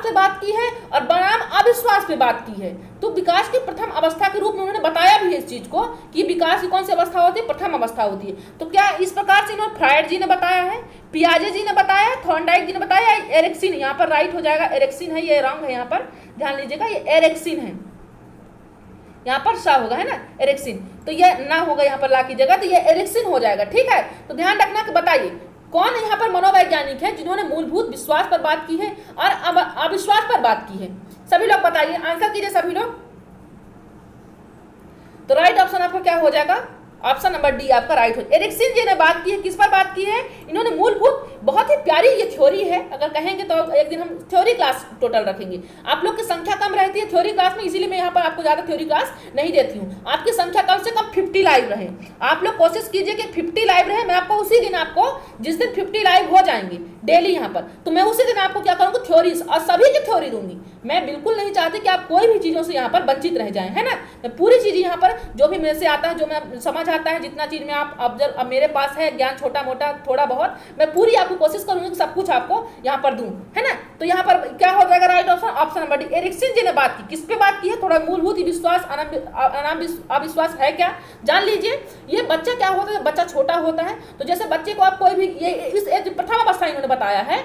पे बात की है और बनाम अविश्वास पे बात की है। तो विकास की प्रथम अवस्था के रूप में उन्होंने बताया भी है इस चीज को कि विकास की कौन सी अवस्था होती है, प्रथम अवस्था होती है। तो क्या इस प्रकार से इन्होंने फ्रायड जी ने बताया है, पियाजे जी ने बताया, थॉर्नडाइक जी ने बताया, एरिक्सन, यहाँ पर राइट हो जाएगा एरिक्सन है, ये रॉन्ग है, यहाँ पर ध्यान लीजिएगा, ये एरिक्सन है, यहाँ पर सा होगा, है ना, एरिक्सन, तो ये ना होगा यहाँ पर ला की जगह, तो ये एरिक्सन हो जाएगा, ठीक है। तो ध्यान रखना कि बताइए कौन यहाँ पर मनोवैज्ञानिक है जिन्होंने मूलभूत विश्वास पर बात की है और अविश्वास पर बात की है। सभी लोग बताइए, आंसर कीजिए सभी लोग। तो राइट ऑप्शन आपका क्या हो जाएगा, ऑप्शन नंबर डी आपका राइट हो। एरिक्सन जी ने बात की है, किस पर बात की है, इन्होंने मूलभूत, बहुत ही प्यारी ये थ्योरी है, अगर कहेंगे तो एक दिन हम थ्योरी क्लास टोटल रखेंगे। आप लोग की संख्या कम रहती है थ्योरी क्लास में, इसीलिए मैं यहाँ पर आपको ज्यादा थ्योरी क्लास नहीं देती हूँ। आपकी संख्या कम से कम 50 लाइव रहे, आप लोग कोशिश कीजिए कि 50 लाइव रहे। मैं आपको उसी दिन, आपको जिस दिन 50 लाइव हो जाएंगे डेली यहाँ पर, तो मैं उसी दिन आपको क्या करूँगा, थ्योरी और सभी की थ्योरी दूंगी। मैं बिल्कुल नहीं चाहती कि आप कोई भी चीजों से यहाँ पर वंचित रह जाएं, है ना। मैं पूरी चीजें यहाँ पर जो भी मेरे से आता है, जो मैं समझ आता है, जितना चीज में आप अब मेरे पास है ज्ञान, छोटा मोटा थोड़ा बहुत, मैं पूरी आपको कोशिश करूंगी कि सब कुछ आपको यहाँ पर दूं, है ना। तो यहाँ पर क्या हो जाएगा right option, option number D. Ericsson ji ने बात की, किस पे बात की है, थोड़ा मूलभूत विश्वास अविश्वास है क्या, जान लीजिए। ये बच्चा क्या होता है, बच्चा छोटा होता है, तो जैसे बच्चे को आप कोई भी, ये इस प्रथम अवस्था इन्होंने बताया है।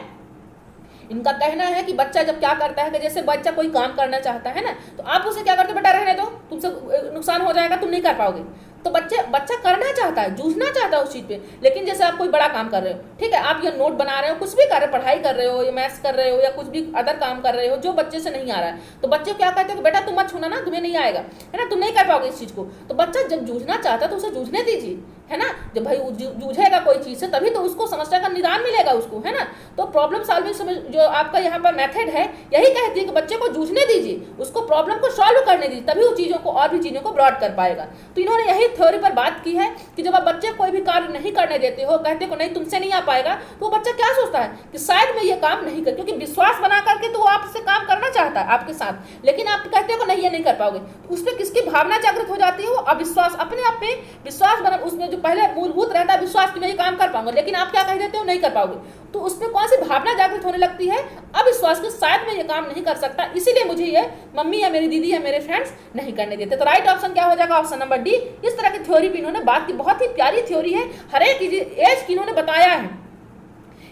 इनका कहना है कि बच्चा जब क्या करता है कि जैसे बच्चा कोई काम करना चाहता है ना, तो आप उसे क्या करते हो, बेटा रहने दो, तुमसे नुकसान हो जाएगा, तुम नहीं कर पाओगे। तो बच्चा करना चाहता है, जूझना चाहता है उस चीज पे। लेकिन जैसे आप कोई बड़ा काम कर रहे हो, ठीक है, आप ये नोट बना रहे हो, कुछ भी कर रहे हो, पढ़ाई कर रहे हो या मैथ्स कर रहे हो या कुछ भी अदर काम कर रहे हो जो बच्चे से नहीं आ रहा है, तो बच्चे क्या कहते हो, बेटा तुम मत छूना ना, तुम्हें नहीं आएगा, है ना, तुम नहीं कर पाओगे इस चीज को। तो बच्चा जब जूझना चाहता है तो उसे जूझने दीजिए, है ना। जब भाई जूझेगा कोई चीज से, तभी तो उसको समस्या का निदान मिलेगा उसको, है ना। तो प्रॉब्लम सॉल्विंग जो आपका यहाँ पर मेथड है, यही कहती है कि बच्चे को जूझने दीजिए, उसको प्रॉब्लम को सॉल्व करने दीजिए, तभी उन चीजों को और भी चीजों को ब्रॉड कर पाएगा। तो इन्होंने यही थ्योरी पर बात की है कि जब आप बच्चे कोई भी कार्य नहीं करने देते हो, कहते हो नहीं तुमसे नहीं आ पाएगा, तो बच्चा क्या सोचता है कि शायद मैं ये काम नहीं कर, क्योंकि विश्वास बना करके तो वो आपसे काम करना चाहता है आपके साथ, लेकिन आप कहते हो नहीं ये नहीं कर पाओगे, तो उसमें किसकी भावना जागृत हो जाती है, वो अविश्वास, अपने आप पे विश्वास बना, उसमें जो पहले मूलभूत रहता है विश्वास कि मैं ये काम कर पाऊंगा, लेकिन आप क्या कह देते हो, नहीं कर पाओगे, तो उसमें कौन सी भावना जागृत होने लगती है, अविश्वास के, शायद मैं ये काम नहीं कर सकता, इसीलिए मुझे ये मम्मी या मेरी दीदी या मेरे फ्रेंड्स नहीं करने देते। तो राइट ऑप्शन क्या हो जाएगा, ऑप्शन नंबर डी। इस तरह की थ्योरी भी इन्होंने बात की, बहुत ही प्यारी थ्योरी है, हर एक एज की इन्होंने बताया है,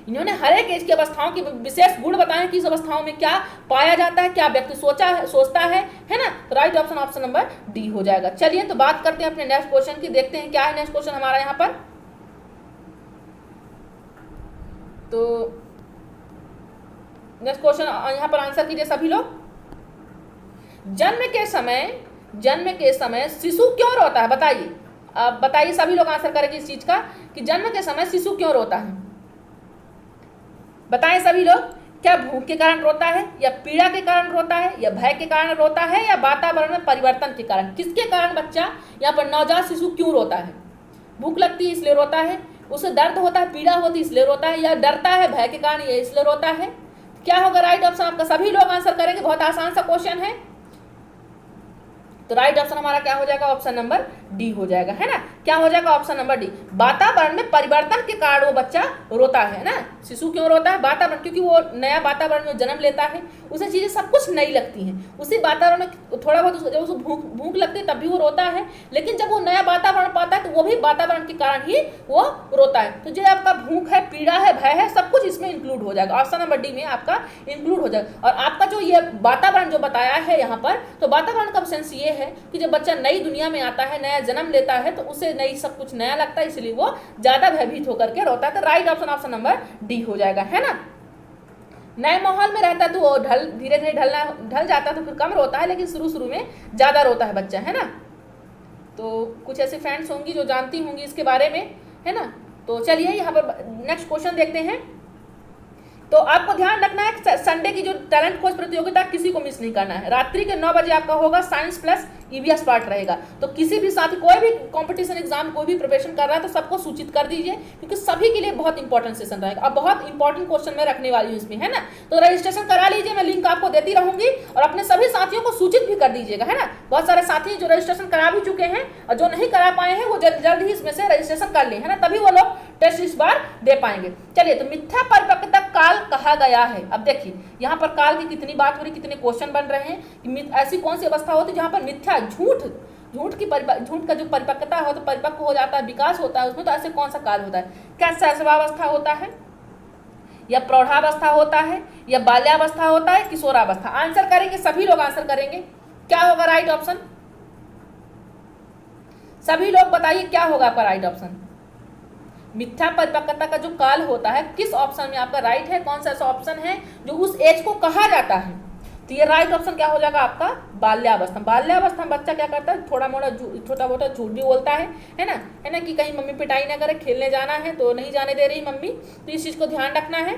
इन्होंने हर एक एज की अवस्थाओं के विशेष गुण बताए कि इस अवस्थाओं में क्या पाया जाता है, क्या व्यक्ति सोचता है ना। तो right option option number D हो जाएगा। चलिए तो बात करते हैं अपने नेक्स्ट क्वेश्चन की, देखते हैं क्या है नेक्स्ट क्वेश्चन हमारा यहाँ पर। तो नेक्स्ट क्वेश्चन यहाँ पर आंसर कीजिए सभी लोग। जन्म के समय शिशु क्यों रोता है, बताइए। बताइए सभी लोग आंसर करेंगे इस चीज का कि जन्म के समय शिशु क्यों रोता है। बताएं सभी लोग, क्या भूख के कारण रोता है, या पीड़ा के कारण रोता है, या भय के कारण रोता है, या वातावरण में परिवर्तन के कारण? किसके कारण बच्चा यहाँ पर नवजात शिशु क्यों रोता है? भूख लगती है इसलिए रोता है, उसे दर्द होता है, पीड़ा होती है इसलिए रोता है, या डरता है भय के कारण ये इसलिए रोता है? क्या होगा राइट ऑप्शन आपका? सभी लोग आंसर करेंगे, बहुत आसान सा क्वेश्चन है। तो राइट ऑप्शन हमारा क्या हो जाएगा? ऑप्शन नंबर डी हो जाएगा, है ना। क्या हो जाएगा? Option number D. वातावरण में परिवर्तन के कारण वो बच्चा रोता है ना। शिशु क्यों रोता है? वातावरण, क्योंकि वो नया वातावरण में जन्म लेता है, उसे चीजें सब कुछ नई लगती हैं, उसी वातावरण में थोड़ा बहुत जब उसे भूख लगती है तब भी वो रोता है, लेकिन जब वो नया वातावरण पाता है तो वो भी वातावरण के कारण ही वो रोता है। तो जो आपका भूख है, पीड़ा है, भय है, सब कुछ इसमें इंक्लूड हो जाएगा, ऑप्शन नंबर डी में आपका इंक्लूड हो जाएगा। और आपका जो ये वातावरण जो बताया है यहाँ पर, तो वातावरण का सेंस ये है कि जब बच्चा नई दुनिया में आता है, नया जन्म लेता है, तो उसे नई सब कुछ नया लगता है, इसलिए वो ज्यादा भयभीत होकर के रोता है। तो राइट ऑप्शन नंबर डी हो जाएगा, है ना। नए माहौल में रहता है तो वो धीरे धीरे ढल जाता है, तो फिर कम रोता है, लेकिन शुरू में ज्यादा रोता है बच्चा, है ना। तो कुछ ऐसे फ्रेंड्स होंगी जो जानती होंगी इसके बारे में, है ना। तो चलिए यहाँ पर नेक्स्ट क्वेश्चन देखते हैं। तो आपको ध्यान रखना है संडे की जो टैलेंट खोज प्रतियोगिता किसी को मिस नहीं करना है। रात्रि के 9 बजे आपका होगा, साइंस प्लस ईवीएस पार्ट रहेगा। तो किसी भी साथी कोई भी कंपटीशन एग्जाम कोई भी प्रिपरेशन कर रहा है तो सबको सूचित कर दीजिए, क्योंकि सभी के लिए बहुत इंपॉर्टेंट सेशन रहेगा। अब बहुत इंपॉर्टेंट क्वेश्चन मैं रखने वाली हूँ इसमें, है ना। तो रजिस्ट्रेशन करा लीजिए, मैं लिंक आपको देती रहूंगी, और अपने सभी साथियों को सूचित भी कर दीजिएगा, है ना। बहुत सारे साथी जो रजिस्ट्रेशन करा भी चुके हैं और जो नहीं करा पाए हैं वो जल्द ही इसमें से रजिस्ट्रेशन कर ले, है ना, तभी वो लोग टेस्ट इस बार दे पाएंगे। चलिए, तो मिथ्या परिपक्वता काल कहा गया है। अब देखिए यहाँ पर काल की कितनी बात हो रही, कितने क्वेश्चन बन रहे हैं कि ऐसी कौन सी अवस्था होती है जहाँ पर मिथ्या झूठ का जो परिपक्वता हो, तो परिपक्व हो जाता है, विकास होता है उसमें, तो ऐसे कौन सा काल होता है? क्या शैशवावस्था होता है, या प्रौढ़ावस्था होता है, या बाल्यावस्था होता है, किशोरावस्था? आंसर करेंगे सभी लोग, आंसर करेंगे। क्या होगा राइट ऑप्शन? सभी लोग बताइए क्या होगा आपका राइट ऑप्शन? मिथ्या परिपक्वता का जो काल होता है, किस ऑप्शन में आपका राइट है? कौन सा ऐसा ऑप्शन है जो उस एज को कहा जाता है? तो ये राइट ऑप्शन क्या हो जाएगा आपका? बाल्यावस्था। बाल्यावस्था में बच्चा क्या करता है? छोटा मोटा झूठ भी बोलता है ना, कि कहीं मम्मी पिटाई ना करे, खेलने जाना है तो नहीं जाने दे रही मम्मी, तो इस चीज को ध्यान रखना है,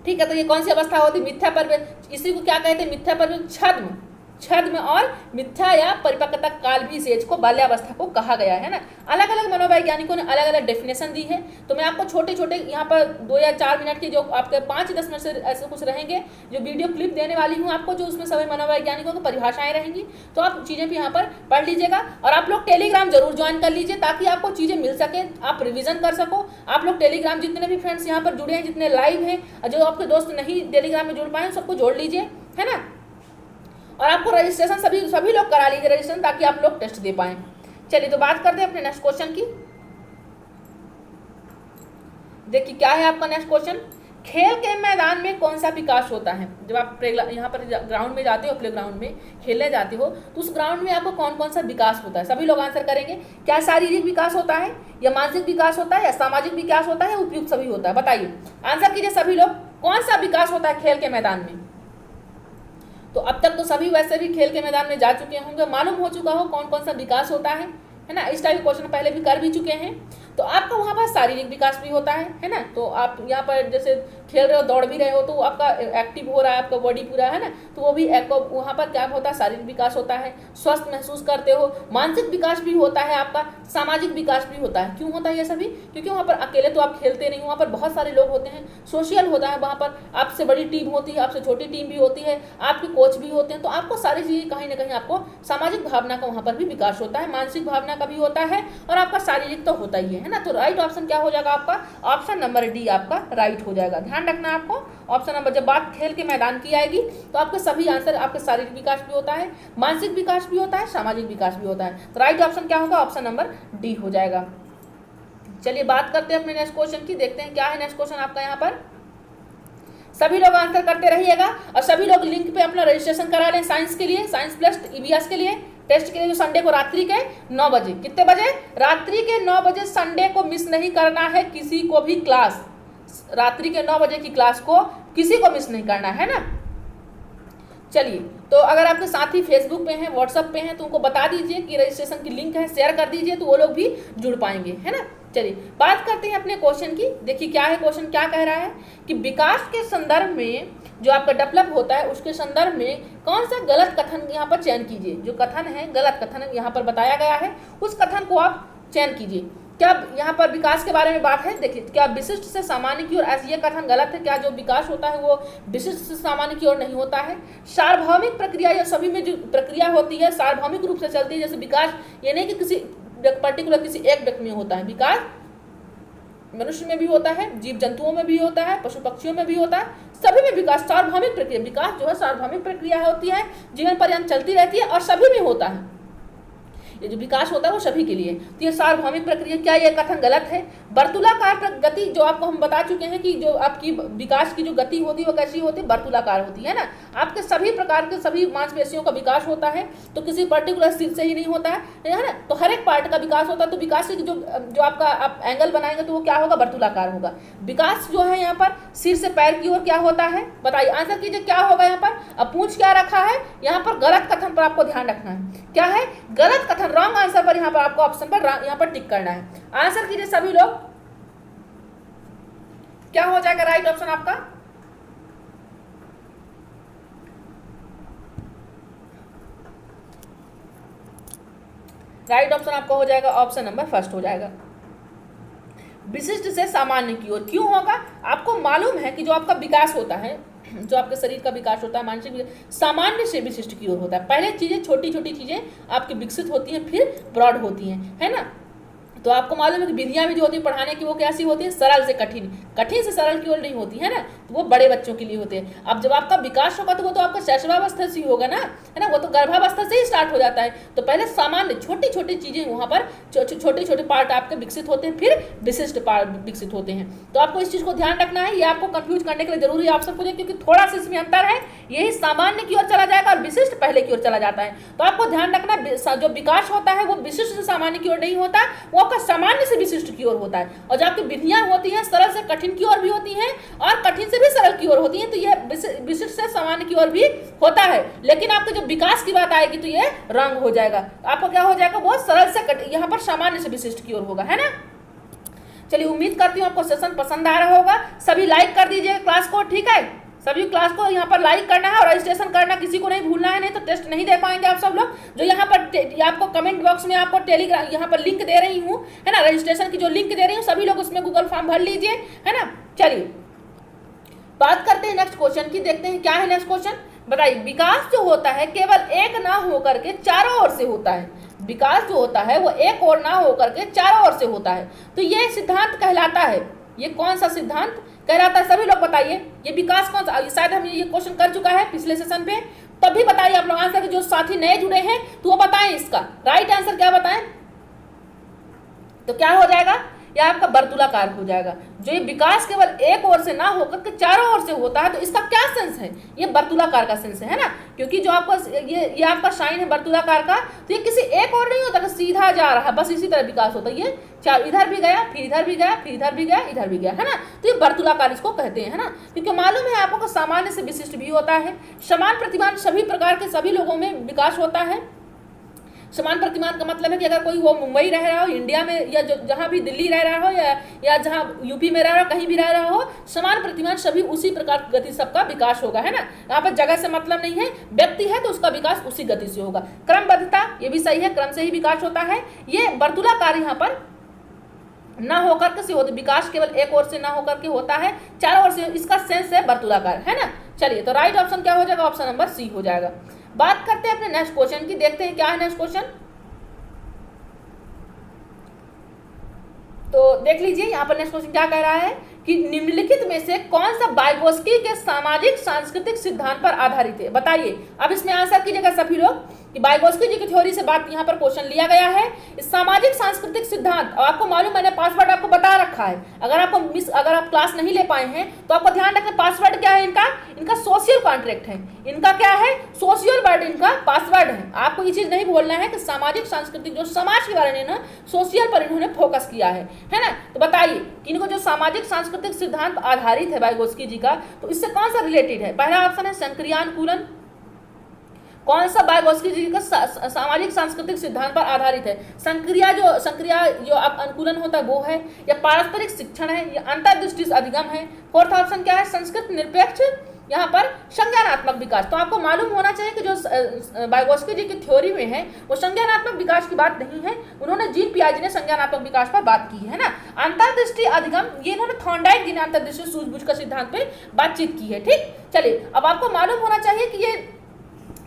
ठीक है। तो ये कौन सी अवस्था होती है? मिथ्या परिपक्वता। इसी को क्या कहते हैं? मिथ्या परिपक्वता, छद्म और मिथ्या या परिपक्वता काल भी इस एज को बाल्यावस्था को कहा गया है ना। अलग अलग मनोवैज्ञानिकों ने अलग अलग डेफिनेशन दी है। तो मैं आपको छोटे छोटे यहाँ पर 2 या 4 मिनट के जो आपके 5-10 मिनट से ऐसे कुछ रहेंगे जो वीडियो क्लिप देने वाली हूँ आपको, जो उसमें सभी मनोवैज्ञानिकों की परिभाषाएं रहेंगी, तो आप चीज़ें भी यहाँ पर पढ़ लीजिएगा। और आप लोग टेलीग्राम जरूर ज्वाइन कर लीजिए ताकि आपको चीज़ें मिल सके, आप रिविजन कर सको। आप लोग टेलीग्राम जितने भी फ्रेंड्स यहाँ पर जुड़े हैं, जितने लाइव हैं, जो आपके दोस्त नहीं टेलीग्राम में जुड़ पाए, सबको जोड़ लीजिए, है ना। और आपको रजिस्ट्रेशन सभी लोग करा लीजिए रजिस्ट्रेशन, ताकि आप लोग टेस्ट दे पाएं। चलिए, तो बात करते हैं अपने नेक्स्ट क्वेश्चन की। देखिए क्या है आपका नेक्स्ट क्वेश्चन। खेल के मैदान में कौन सा विकास होता है? जब आप यहाँ पर ग्राउंड में जाते हो, प्ले ग्राउंड में खेलने जाते हो, तो उस ग्राउंड में आपको कौन कौन सा विकास होता है? सभी लोग आंसर करेंगे। क्या शारीरिक विकास होता है, या मानसिक विकास होता है, या सामाजिक विकास होता है, या उपयुक्त सभी होता है? बताइए, आंसर कीजिए सभी लोग, कौन सा विकास होता है खेल के मैदान में? तो अब तक तो सभी वैसे भी खेल के मैदान में जा चुके होंगे, मालूम हो चुका हो कौन कौन सा विकास होता है ना। इस टाइप के क्वेश्चन पहले भी कर भी चुके हैं। तो आपका वहाँ पर शारीरिक विकास भी होता है ना। तो आप यहाँ पर जैसे खेल रहे हो, दौड़ भी रहे हो, तो आपका एक्टिव हो रहा है, आपका बॉडी पूरा, है ना। तो वो भी वहाँ पर क्या होता है? शारीरिक विकास होता है, स्वस्थ महसूस करते हो। मानसिक विकास भी होता है आपका, सामाजिक विकास भी होता है। क्यों होता है ये सभी? क्योंकि वहाँ पर अकेले तो आप खेलते नहीं, वहाँ पर बहुत सारे लोग होते हैं, सोशल होता है, वहाँ पर आपसे बड़ी टीम होती है, आपसे छोटी टीम भी होती है, आपके कोच भी होते हैं। तो आपको सारी चीज़ें कहीं ना कहीं आपको सामाजिक भावना का वहाँ पर भी विकास होता है, मानसिक भावना का भी होता है, और आपका शारीरिक तो होता ही है ना। तो राइट ऑप्शन क्या हो जाएगा आपका? ऑप्शन नंबर डी आपका राइट हो जाएगा। ध्यान रखना आपको, ऑप्शन नंबर, जब बात खेल के मैदान की आएगी तो आपके सभी आंसर, आपके शारीरिक विकास भी होता है, मानसिक विकास भी होता है, सामाजिक विकास भी होता है। तो राइट ऑप्शन क्या होगा? ऑप्शन नंबर डी हो जाएगा। चलिए बात करते हैं अपने नेक्स्ट क्वेश्चन की, देखते हैं क्या है नेक्स्ट क्वेश्चन आपका यहाँ पर। सभी लोग आंसर करते रहिएगा, और सभी लोग लिंक पे अपना रजिस्ट्रेशन करा लें साइंस के लिए, साइंस प्लस ईवीएस के लिए, टेस्ट के लिए, जो संडे को रात्रि के 9 बजे। कितने बजे? रात्रि के 9 बजे संडे को मिस नहीं करना है किसी को भी क्लास। रात्रि के 9 बजे की क्लास को किसी को मिस नहीं करना है ना। चलिए तो अगर आपके साथी फेसबुक पे हैं, व्हाट्सएप पे हैं, तो उनको बता दीजिए कि रजिस्ट्रेशन की लिंक है, शेयर कर दीजिए, तो वो लोग भी जुड़ पाएंगे, है ना। चलिए बात करते हैं अपने क्वेश्चन की। देखिए क्या है क्वेश्चन, क्या कह रहा है कि विकास के संदर्भ में जो आपका डेवलप होता है उसके संदर्भ में कौन सा गलत कथन यहाँ पर चयन कीजिए। जो कथन है, गलत कथन यहाँ पर बताया गया है, उस कथन को आप चयन कीजिए। क्या यहाँ पर विकास के बारे में बात है? देखिए, क्या विशिष्ट से सामान्य की ओर, ऐसे ये कथन गलत है। क्या जो विकास होता है वो विशिष्ट से सामान्य की ओर नहीं होता है। सार्वभौमिक प्रक्रिया, या सभी में जो प्रक्रिया होती है सार्वभौमिक रूप से चलती है। जैसे विकास ये नहीं कि किसी पर्टिकुलर किसी एक व्यक्ति में होता है, विकास मनुष्य में भी होता है, जीव जंतुओं में भी होता है, पशु पक्षियों में भी होता है, सभी में विकास सार्वभौमिक प्रक्रिया, विकास जो है सार्वभौमिक प्रक्रिया होती है, जीवन पर्यंत चलती रहती है और सभी में होता है। ये जो विकास होता है वो सभी के लिए, तो ये सार्वभौमिक प्रक्रिया। क्या ये कथन गलत है? वर्तुलाकार गति, जो आपको हम बता चुके हैं कि जो आपकी विकास की जो गति होती है वो कैसी होती है? वर्तुलाकार होती है ना। आपके सभी प्रकार के सभी मांसपेशियों का विकास होता है, तो किसी पर्टिकुलर सिर से ही नहीं होता है ना। तो हर एक पार्ट का विकास होता है, तो विकास की जो आपका आप एंगल बनाएंगे तो वो क्या होगा? वर्तुलाकार होगा। विकास जो है यहाँ पर सिर से पैर की ओर क्या होता है? बताइए, आंसर कीजिए क्या होगा यहाँ पर। अब पूछ क्या रखा है यहाँ पर? गलत कथन पर आपको ध्यान रखना है। क्या है? गलत कथन, रॉन्ग आंसर पर यहाँ पर आपको ऑप्शन पर यहाँ पर टिक करना है। आंसर कीजिए सभी लोग, क्या हो जाएगा राइट ऑप्शन आपका? राइट ऑप्शन आपका हो जाएगा ऑप्शन नंबर फर्स्ट हो जाएगा, विशिष्ट से सामान्य की ओर। क्यों होगा? आपको मालूम है कि जो आपका विकास होता है, जो आपके शरीर का विकास होता है, मानसिक, सामान्य से विशिष्ट की ओर होता है। पहले चीजें, छोटी छोटी चीजें आपकी विकसित होती हैं, फिर ब्रॉड होती हैं, है ना। तो आपको मालूम है कि विधियां भी जो होती है पढ़ाने की वो कैसी होती है? सरल से कठिन, कठिन से सरल की ओर नहीं होती है ना। तो वो बड़े बच्चों के लिए होते हैं। अब जब आपका विकास होगा तो वो तो आपका शैशवावस्था से ही होगा ना, है ना। वो तो गर्भावस्था से ही स्टार्ट हो जाता है। तो पहले सामान्य छोटी छोटी चीजें वहां पर छोटे छोटे पार्ट आपके विकसित होते हैं, फिर विशिष्ट पार्ट विकसित होते हैं। तो आपको इस चीज को ध्यान रखना है। ये आपको कंफ्यूज करने के लिए जरूरी ऑप्शन पूछे, क्योंकि थोड़ा सा इसमें अंतर है। यही सामान्य की ओर चला जाएगा और विशिष्ट पहले की ओर चला जाता है। तो आपको ध्यान रखना, जो विकास होता है वो विशिष्ट से सामान्य की ओर नहीं होता, वो आपका सामान्य से विशिष्ट की ओर होता है। और जो आपकी विधियां होती हैं सरल से कठिन की ओर भी होती हैं और कठिन से भी सरल की ओर होती हैं। तो यह विशिष्ट से सामान्य की ओर भी होता है। लेकिन आपके जो विकास की बात आएगी तो ये रंग हो जाएगा। आपको क्या हो जाएगा? वो सरल से यहाँ पर सामान्य से विशिष्ट की ओर होगा, है ना। चलिए, उम्मीद करती हूँ आपको सेशन पसंद आ रहा होगा। सभी लाइक कर दीजिए क्लास को, ठीक है। सभी क्लास को यहाँ पर लाइक करना है और रजिस्ट्रेशन करना किसी को नहीं भूलना है, नहीं तो टेस्ट नहीं दे पाएंगे आप सब लोग। जो यहाँ पर आपको कमेंट बॉक्स में आपको टेलीग्राम यहाँ पर लिंक दे रही हूँ, है ना, रजिस्ट्रेशन की जो लिंक दे रही हूँ, सभी लोग उसमें गूगल फॉर्म भर लीजिए, है ना। चलिए बात करते हैं नेक्स्ट क्वेश्चन की। देखते हैं क्या है नेक्स्ट क्वेश्चन। बताइए, विकास जो होता है केवल एक ना होकर के चारों ओर से होता है। विकास जो होता है वो एक ओर ना होकर के चारों ओर से होता है। तो ये सिद्धांत कहलाता है, ये कौन सा सिद्धांत कहलाता है? सभी लोग बताइए, ये विकास कौन सा? शायद हम ये क्वेश्चन कर चुका है पिछले सेशन पे, तब भी बताइए आप लोग आंसर। जो साथी नए जुड़े हैं तो वो बताएं इसका राइट आंसर क्या बताएं। तो क्या हो जाएगा? यह आपका वर्तुलाकार हो जाएगा। जो ये विकास केवल एक ओर से ना होकर के चारों ओर से होता है, तो इसका क्या सेंस है? ये वर्तुलाकार का सेंस है ना, क्योंकि जो आपका ये आपका साइन है वर्तुलाकार का, तो ये किसी एक ओर नहीं होता कि सीधा जा रहा है, बस इसी तरह विकास होता है। ये चार इधर भी गया, फिर इधर भी गया, फिर इधर भी गया, इधर भी गया, है ना। तो ये वर्तुलाकार इसको कहते हैं, है ना। क्योंकि मालूम है आपको सामान्य से विशिष्ट भी होता है। समान प्रतिमान सभी प्रकार के सभी लोगों में विकास होता है। समान प्रतिमान का मतलब है कि अगर कोई वो मुंबई रह रहा हो, इंडिया में, या जहाँ भी दिल्ली रह रहा हो, या जहाँ यूपी में रह रहा हो, कहीं भी रह रहा हो, समान प्रतिमान सभी उसी प्रकार की गति सबका विकास होगा, है ना। यहाँ पर जगह से मतलब नहीं है, व्यक्ति है तो उसका विकास उसी गति से होगा। क्रमबद्धता, ये भी सही है, क्रम से ही विकास होता है। ये वर्तुलाकार यहाँ पर ना होकर के से होता, विकास केवल एक ओर से ना होकर के होता है, चारों ओर से, इसका सेंस है वर्तुलाकार, है ना। चलिए, तो राइट ऑप्शन क्या हो जाएगा? ऑप्शन नंबर सी हो जाएगा। बात करते हैं अपने नेक्स्ट क्वेश्चन की। देखते हैं क्या है नेक्स्ट क्वेश्चन। तो देख लीजिए यहाँ पर नेक्स्ट क्वेश्चन क्या कह रहा है कि निम्नलिखित में से कौन सा वाइगोत्स्की के सामाजिक सांस्कृतिक सिद्धांत पर आधारित है? बताइए। अब इसमें आंसर कीजिएगा सभी लोग कि वाइगोत्स्की जी की थ्योरी से बात यहाँ पर क्वेश्चन लिया गया है। इस सामाजिक सांस्कृतिक सिद्धांत, और आपको मालूम, मैंने पासवर्ड आपको बता रखा है। अगर आप क्लास नहीं ले पाए हैं तो आपको ध्यान रखना, पासवर्ड क्या है इनका सोशल कॉन्ट्रैक्ट है। इनका क्या है? सोशल वर्ड इनका पासवर्ड है। आपको ये चीज नहीं बोलना है कि सामाजिक सांस्कृतिक, जो समाज के बारे में ना सोशल पर इन्होंने फोकस किया है ना। तो बताइए कि इनको जो सामाजिक सांस्कृतिक सिद्धांत आधारित है वाइगोत्स्की जी का, तो इससे कौन सा रिलेटेड है? पहला ऑप्शन है संक्रियानुकूलन, कौन सा वाइगोत्स्की जी का सामाजिक सांस्कृतिक सिद्धांत पर आधारित है? संक्रिया जो अब अनुकूलन होता है वो है, या पारस्परिक शिक्षण है, या अंतर्दृष्टि अधिगम है? फोर्थ ऑप्शन क्या है? संस्कृत निरपेक्ष, यहाँ पर संज्ञानात्मक विकास। तो आपको मालूम होना चाहिए कि जो वाइगोत्स्की जी की थ्योरी में है वो संज्ञानात्मक विकास की बात नहीं है, उन्होंने जीन पियाजे ने संज्ञानात्मक विकास पर बात की है ना। अंतर्दृष्टि अधिगम ये इन्होंने थॉर्नडाइक जी ने अंतर्दृष्टि सूझबूझ का सिद्धांत पे बातचीत की है। ठीक, चलिए अब आपको मालूम होना चाहिए कि ये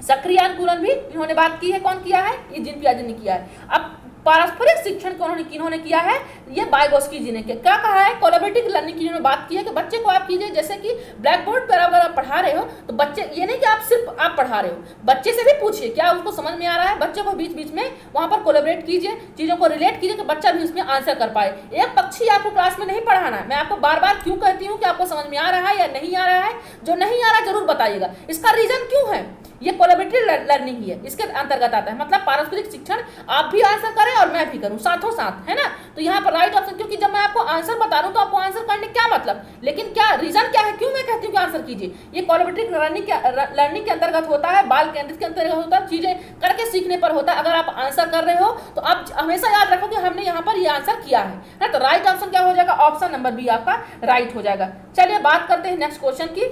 सक्रिय अनुकूलन भी इन्होंने बात की है, कौन किया है? ये जीन पियाजे ने किया है। अब पारस्परिक शिक्षण को किन्होंने किया है? ये वाइगोत्स्की जी ने। क्या कहा है? कोलैबोरेटिव लर्निंग की इन्होंने बात की है कि बच्चे को आप कीजिए, जैसे कि ब्लैक बोर्ड पर अगर आप पढ़ा रहे हो तो बच्चे, ये नहीं कि आप सिर्फ आप पढ़ा रहे हो, बच्चे से भी पूछिए क्या उसको समझ में आ रहा है। बच्चे को बीच बीच में वहां पर कोलैबोरेट कीजिए, चीजों को रिलेट कीजिए कि बच्चा भी उसमें आंसर कर पाए। एक पक्षी आपको क्लास में नहीं पढ़ाना है। मैं आपको बार बार क्यों कहती हूँ कि आपको समझ में आ रहा है या नहीं आ रहा है? जो नहीं आ रहा जरूर बताइएगा। इसका रीजन क्यों है? ये कोलैबोरेटिव लर्निंग ही है, इसके अंतर्गत आता है। मतलब पारस्परिक शिक्षण, आप भी आंसर करें और मैं भी करूं साथों साथ, है ना। तो यहाँ पर राइट ऑप्शन, क्योंकि जब मैं आपको आंसर बता रहा हूं तो आपको आंसर करने क्या मतलब, लेकिन क्या रीजन क्या है, क्यों मैं कहती हूँ कि आंसर कीजिए? ये कोलैबोरेटिव लर्निंग के अंतर्गत होता है, बाल केंद्रित के अंतर्गत होता है, चीजें करके सीखने पर होता है। अगर आप आंसर कर रहे हो तो आप हमेशा याद रखो कि हमने यहाँ पर ये आंसर किया है ना। तो राइट ऑप्शन क्या हो जाएगा? ऑप्शन नंबर बी आपका राइट हो जाएगा। चलिए बात करते हैं नेक्स्ट क्वेश्चन की।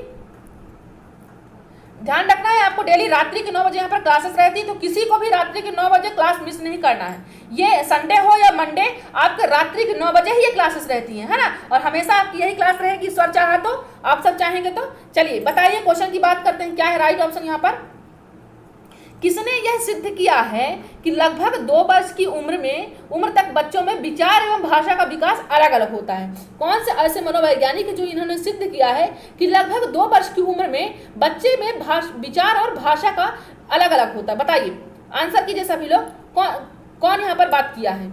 ध्यान रखना है आपको, डेली रात्रि के 9 बजे यहाँ पर क्लासेस रहती है, तो किसी को भी रात्रि के 9 बजे क्लास मिस नहीं करना है। ये संडे हो या मंडे, आपके रात्रि के 9 बजे ही ये क्लासेस रहती हैं, है ना। और हमेशा आपकी यही क्लास रहेगी, ईश्वर चाहा तो, आप सब चाहेंगे तो। चलिए बताइए, क्वेश्चन की बात करते हैं। क्या है राइट ऑप्शन यहाँ पर? किसने यह सिद्ध किया है कि लगभग 2 वर्ष की उम्र तक बच्चों में विचार एवं भाषा का विकास अलग अलग होता है? कौन से ऐसे मनोवैज्ञानिक जो इन्होंने सिद्ध किया है कि लगभग 2 वर्ष की उम्र में बच्चे में विचार और भाषा का अलग अलग होता है? बताइए, आंसर कीजिए सभी लोग। कौन यहाँ पर बात किया है?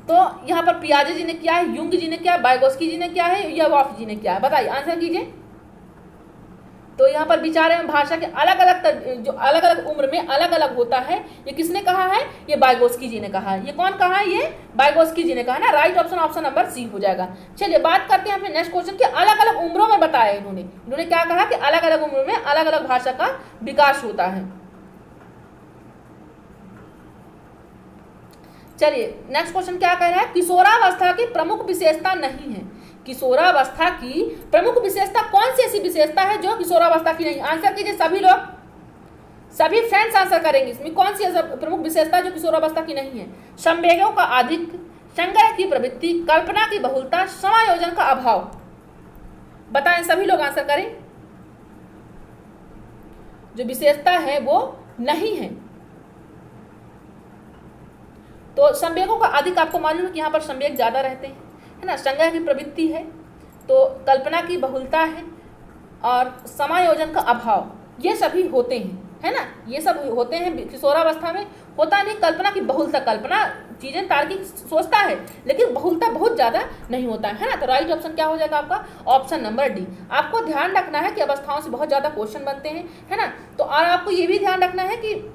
तो यहाँ पर पियाजे जी ने किया है, युंग जी ने किया है, वाइगोत्स्की जी ने किया है, या वॉल्फ जी ने किया है? बताइए, आंसर कीजिए। तो यहाँ पर विचार एवं भाषा के अलग अलग, जो अलग अलग उम्र में अलग अलग होता है, ये किसने कहा है? ये वाइगोत्स्की जी ने कहा है। ये कौन कहा है? ये वाइगोत्स्की जी ने कहा ना। Right option option number C हो जाएगा। चलिए बात करते हैं अपने नेक्स्ट क्वेश्चन के। अलग अलग उम्रों में बताया इन्होंने क्या कहा कि अलग अलग उम्र में अलग अलग भाषा का विकास होता है। चलिए नेक्स्ट क्वेश्चन क्या कह रहा है? किशोरावस्था की प्रमुख विशेषता नहीं है। किशोरावस्था की प्रमुख विशेषता कौन सी ऐसी विशेषता है जो किशोरावस्था की नहीं? आंसर कीजिए सभी लोग, सभी फ्रेंड्स आंसर करेंगे। इसमें कौन सी प्रमुख विशेषता जो किशोरावस्था की नहीं है? संवेगों का अधिक, संग्रह की प्रवृत्ति, कल्पना की बहुलता, समायोजन का अभाव। बताएं, सभी लोग आंसर करें। जो विशेषता है वो नहीं है। तो संवेगों का अधिक, आपको मालूम है कि यहाँ पर संवेग ज्यादा रहते हैं, है ना। संग्रह की प्रवृत्ति है, तो कल्पना की बहुलता है, और समायोजन का अभाव, ये सभी होते हैं, है ना। ये सब होते हैं किशोरावस्था में। होता नहीं कल्पना की बहुलता, कल्पना चीजें तार्किक सोचता है, लेकिन बहुलता बहुत ज्यादा नहीं होता है ना। तो राइट ऑप्शन क्या हो जाएगा आपका? Option number D. आपको ध्यान रखना है कि अवस्थाओं से बहुत ज्यादा क्वेश्चन बनते हैं, है ना। तो और आपको ये भी ध्यान रखना है कि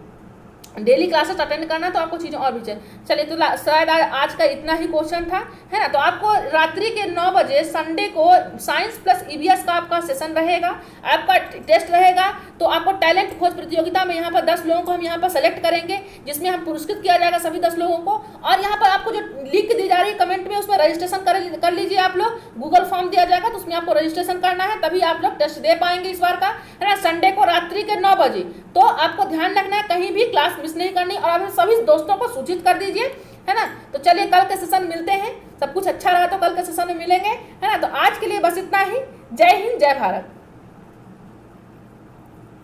डेली क्लासेस अटेंड करना, तो आपको चीज़ें और भी चाहिए। चलिए, तो शायद आज का इतना ही क्वेश्चन था, है ना। तो आपको रात्रि के 9 बजे संडे को साइंस प्लस ईवीएस का आपका सेशन रहेगा, आपका टेस्ट रहेगा। तो आपको टैलेंट खोज प्रतियोगिता में यहाँ पर 10 लोगों को हम यहाँ पर सेलेक्ट करेंगे, जिसमें हम पुरस्कृत किया जाएगा सभी 10 लोगों को। और यहाँ पर आपको जो लिंक दी जा रही है कमेंट में, उसमें रजिस्ट्रेशन कर लीजिए आप लोग। गूगल फॉर्म दिया जाएगा, तो उसमें आपको रजिस्ट्रेशन करना है, तभी आप लोग टेस्ट दे पाएंगे इस बार का, है ना। संडे को रात्रि के 9 बजे। तो आपको ध्यान रखना है कहीं भी क्लास मिस नहीं करनी, और आप सभी दोस्तों को सूचित कर दीजिए, है ना। तो चलिए कल के सेशन मिलते हैं। सब कुछ अच्छा रहा तो कल के सेशन में मिलेंगे, है ना। तो आज के लिए बस इतना ही। जय हिंद, जय भारत।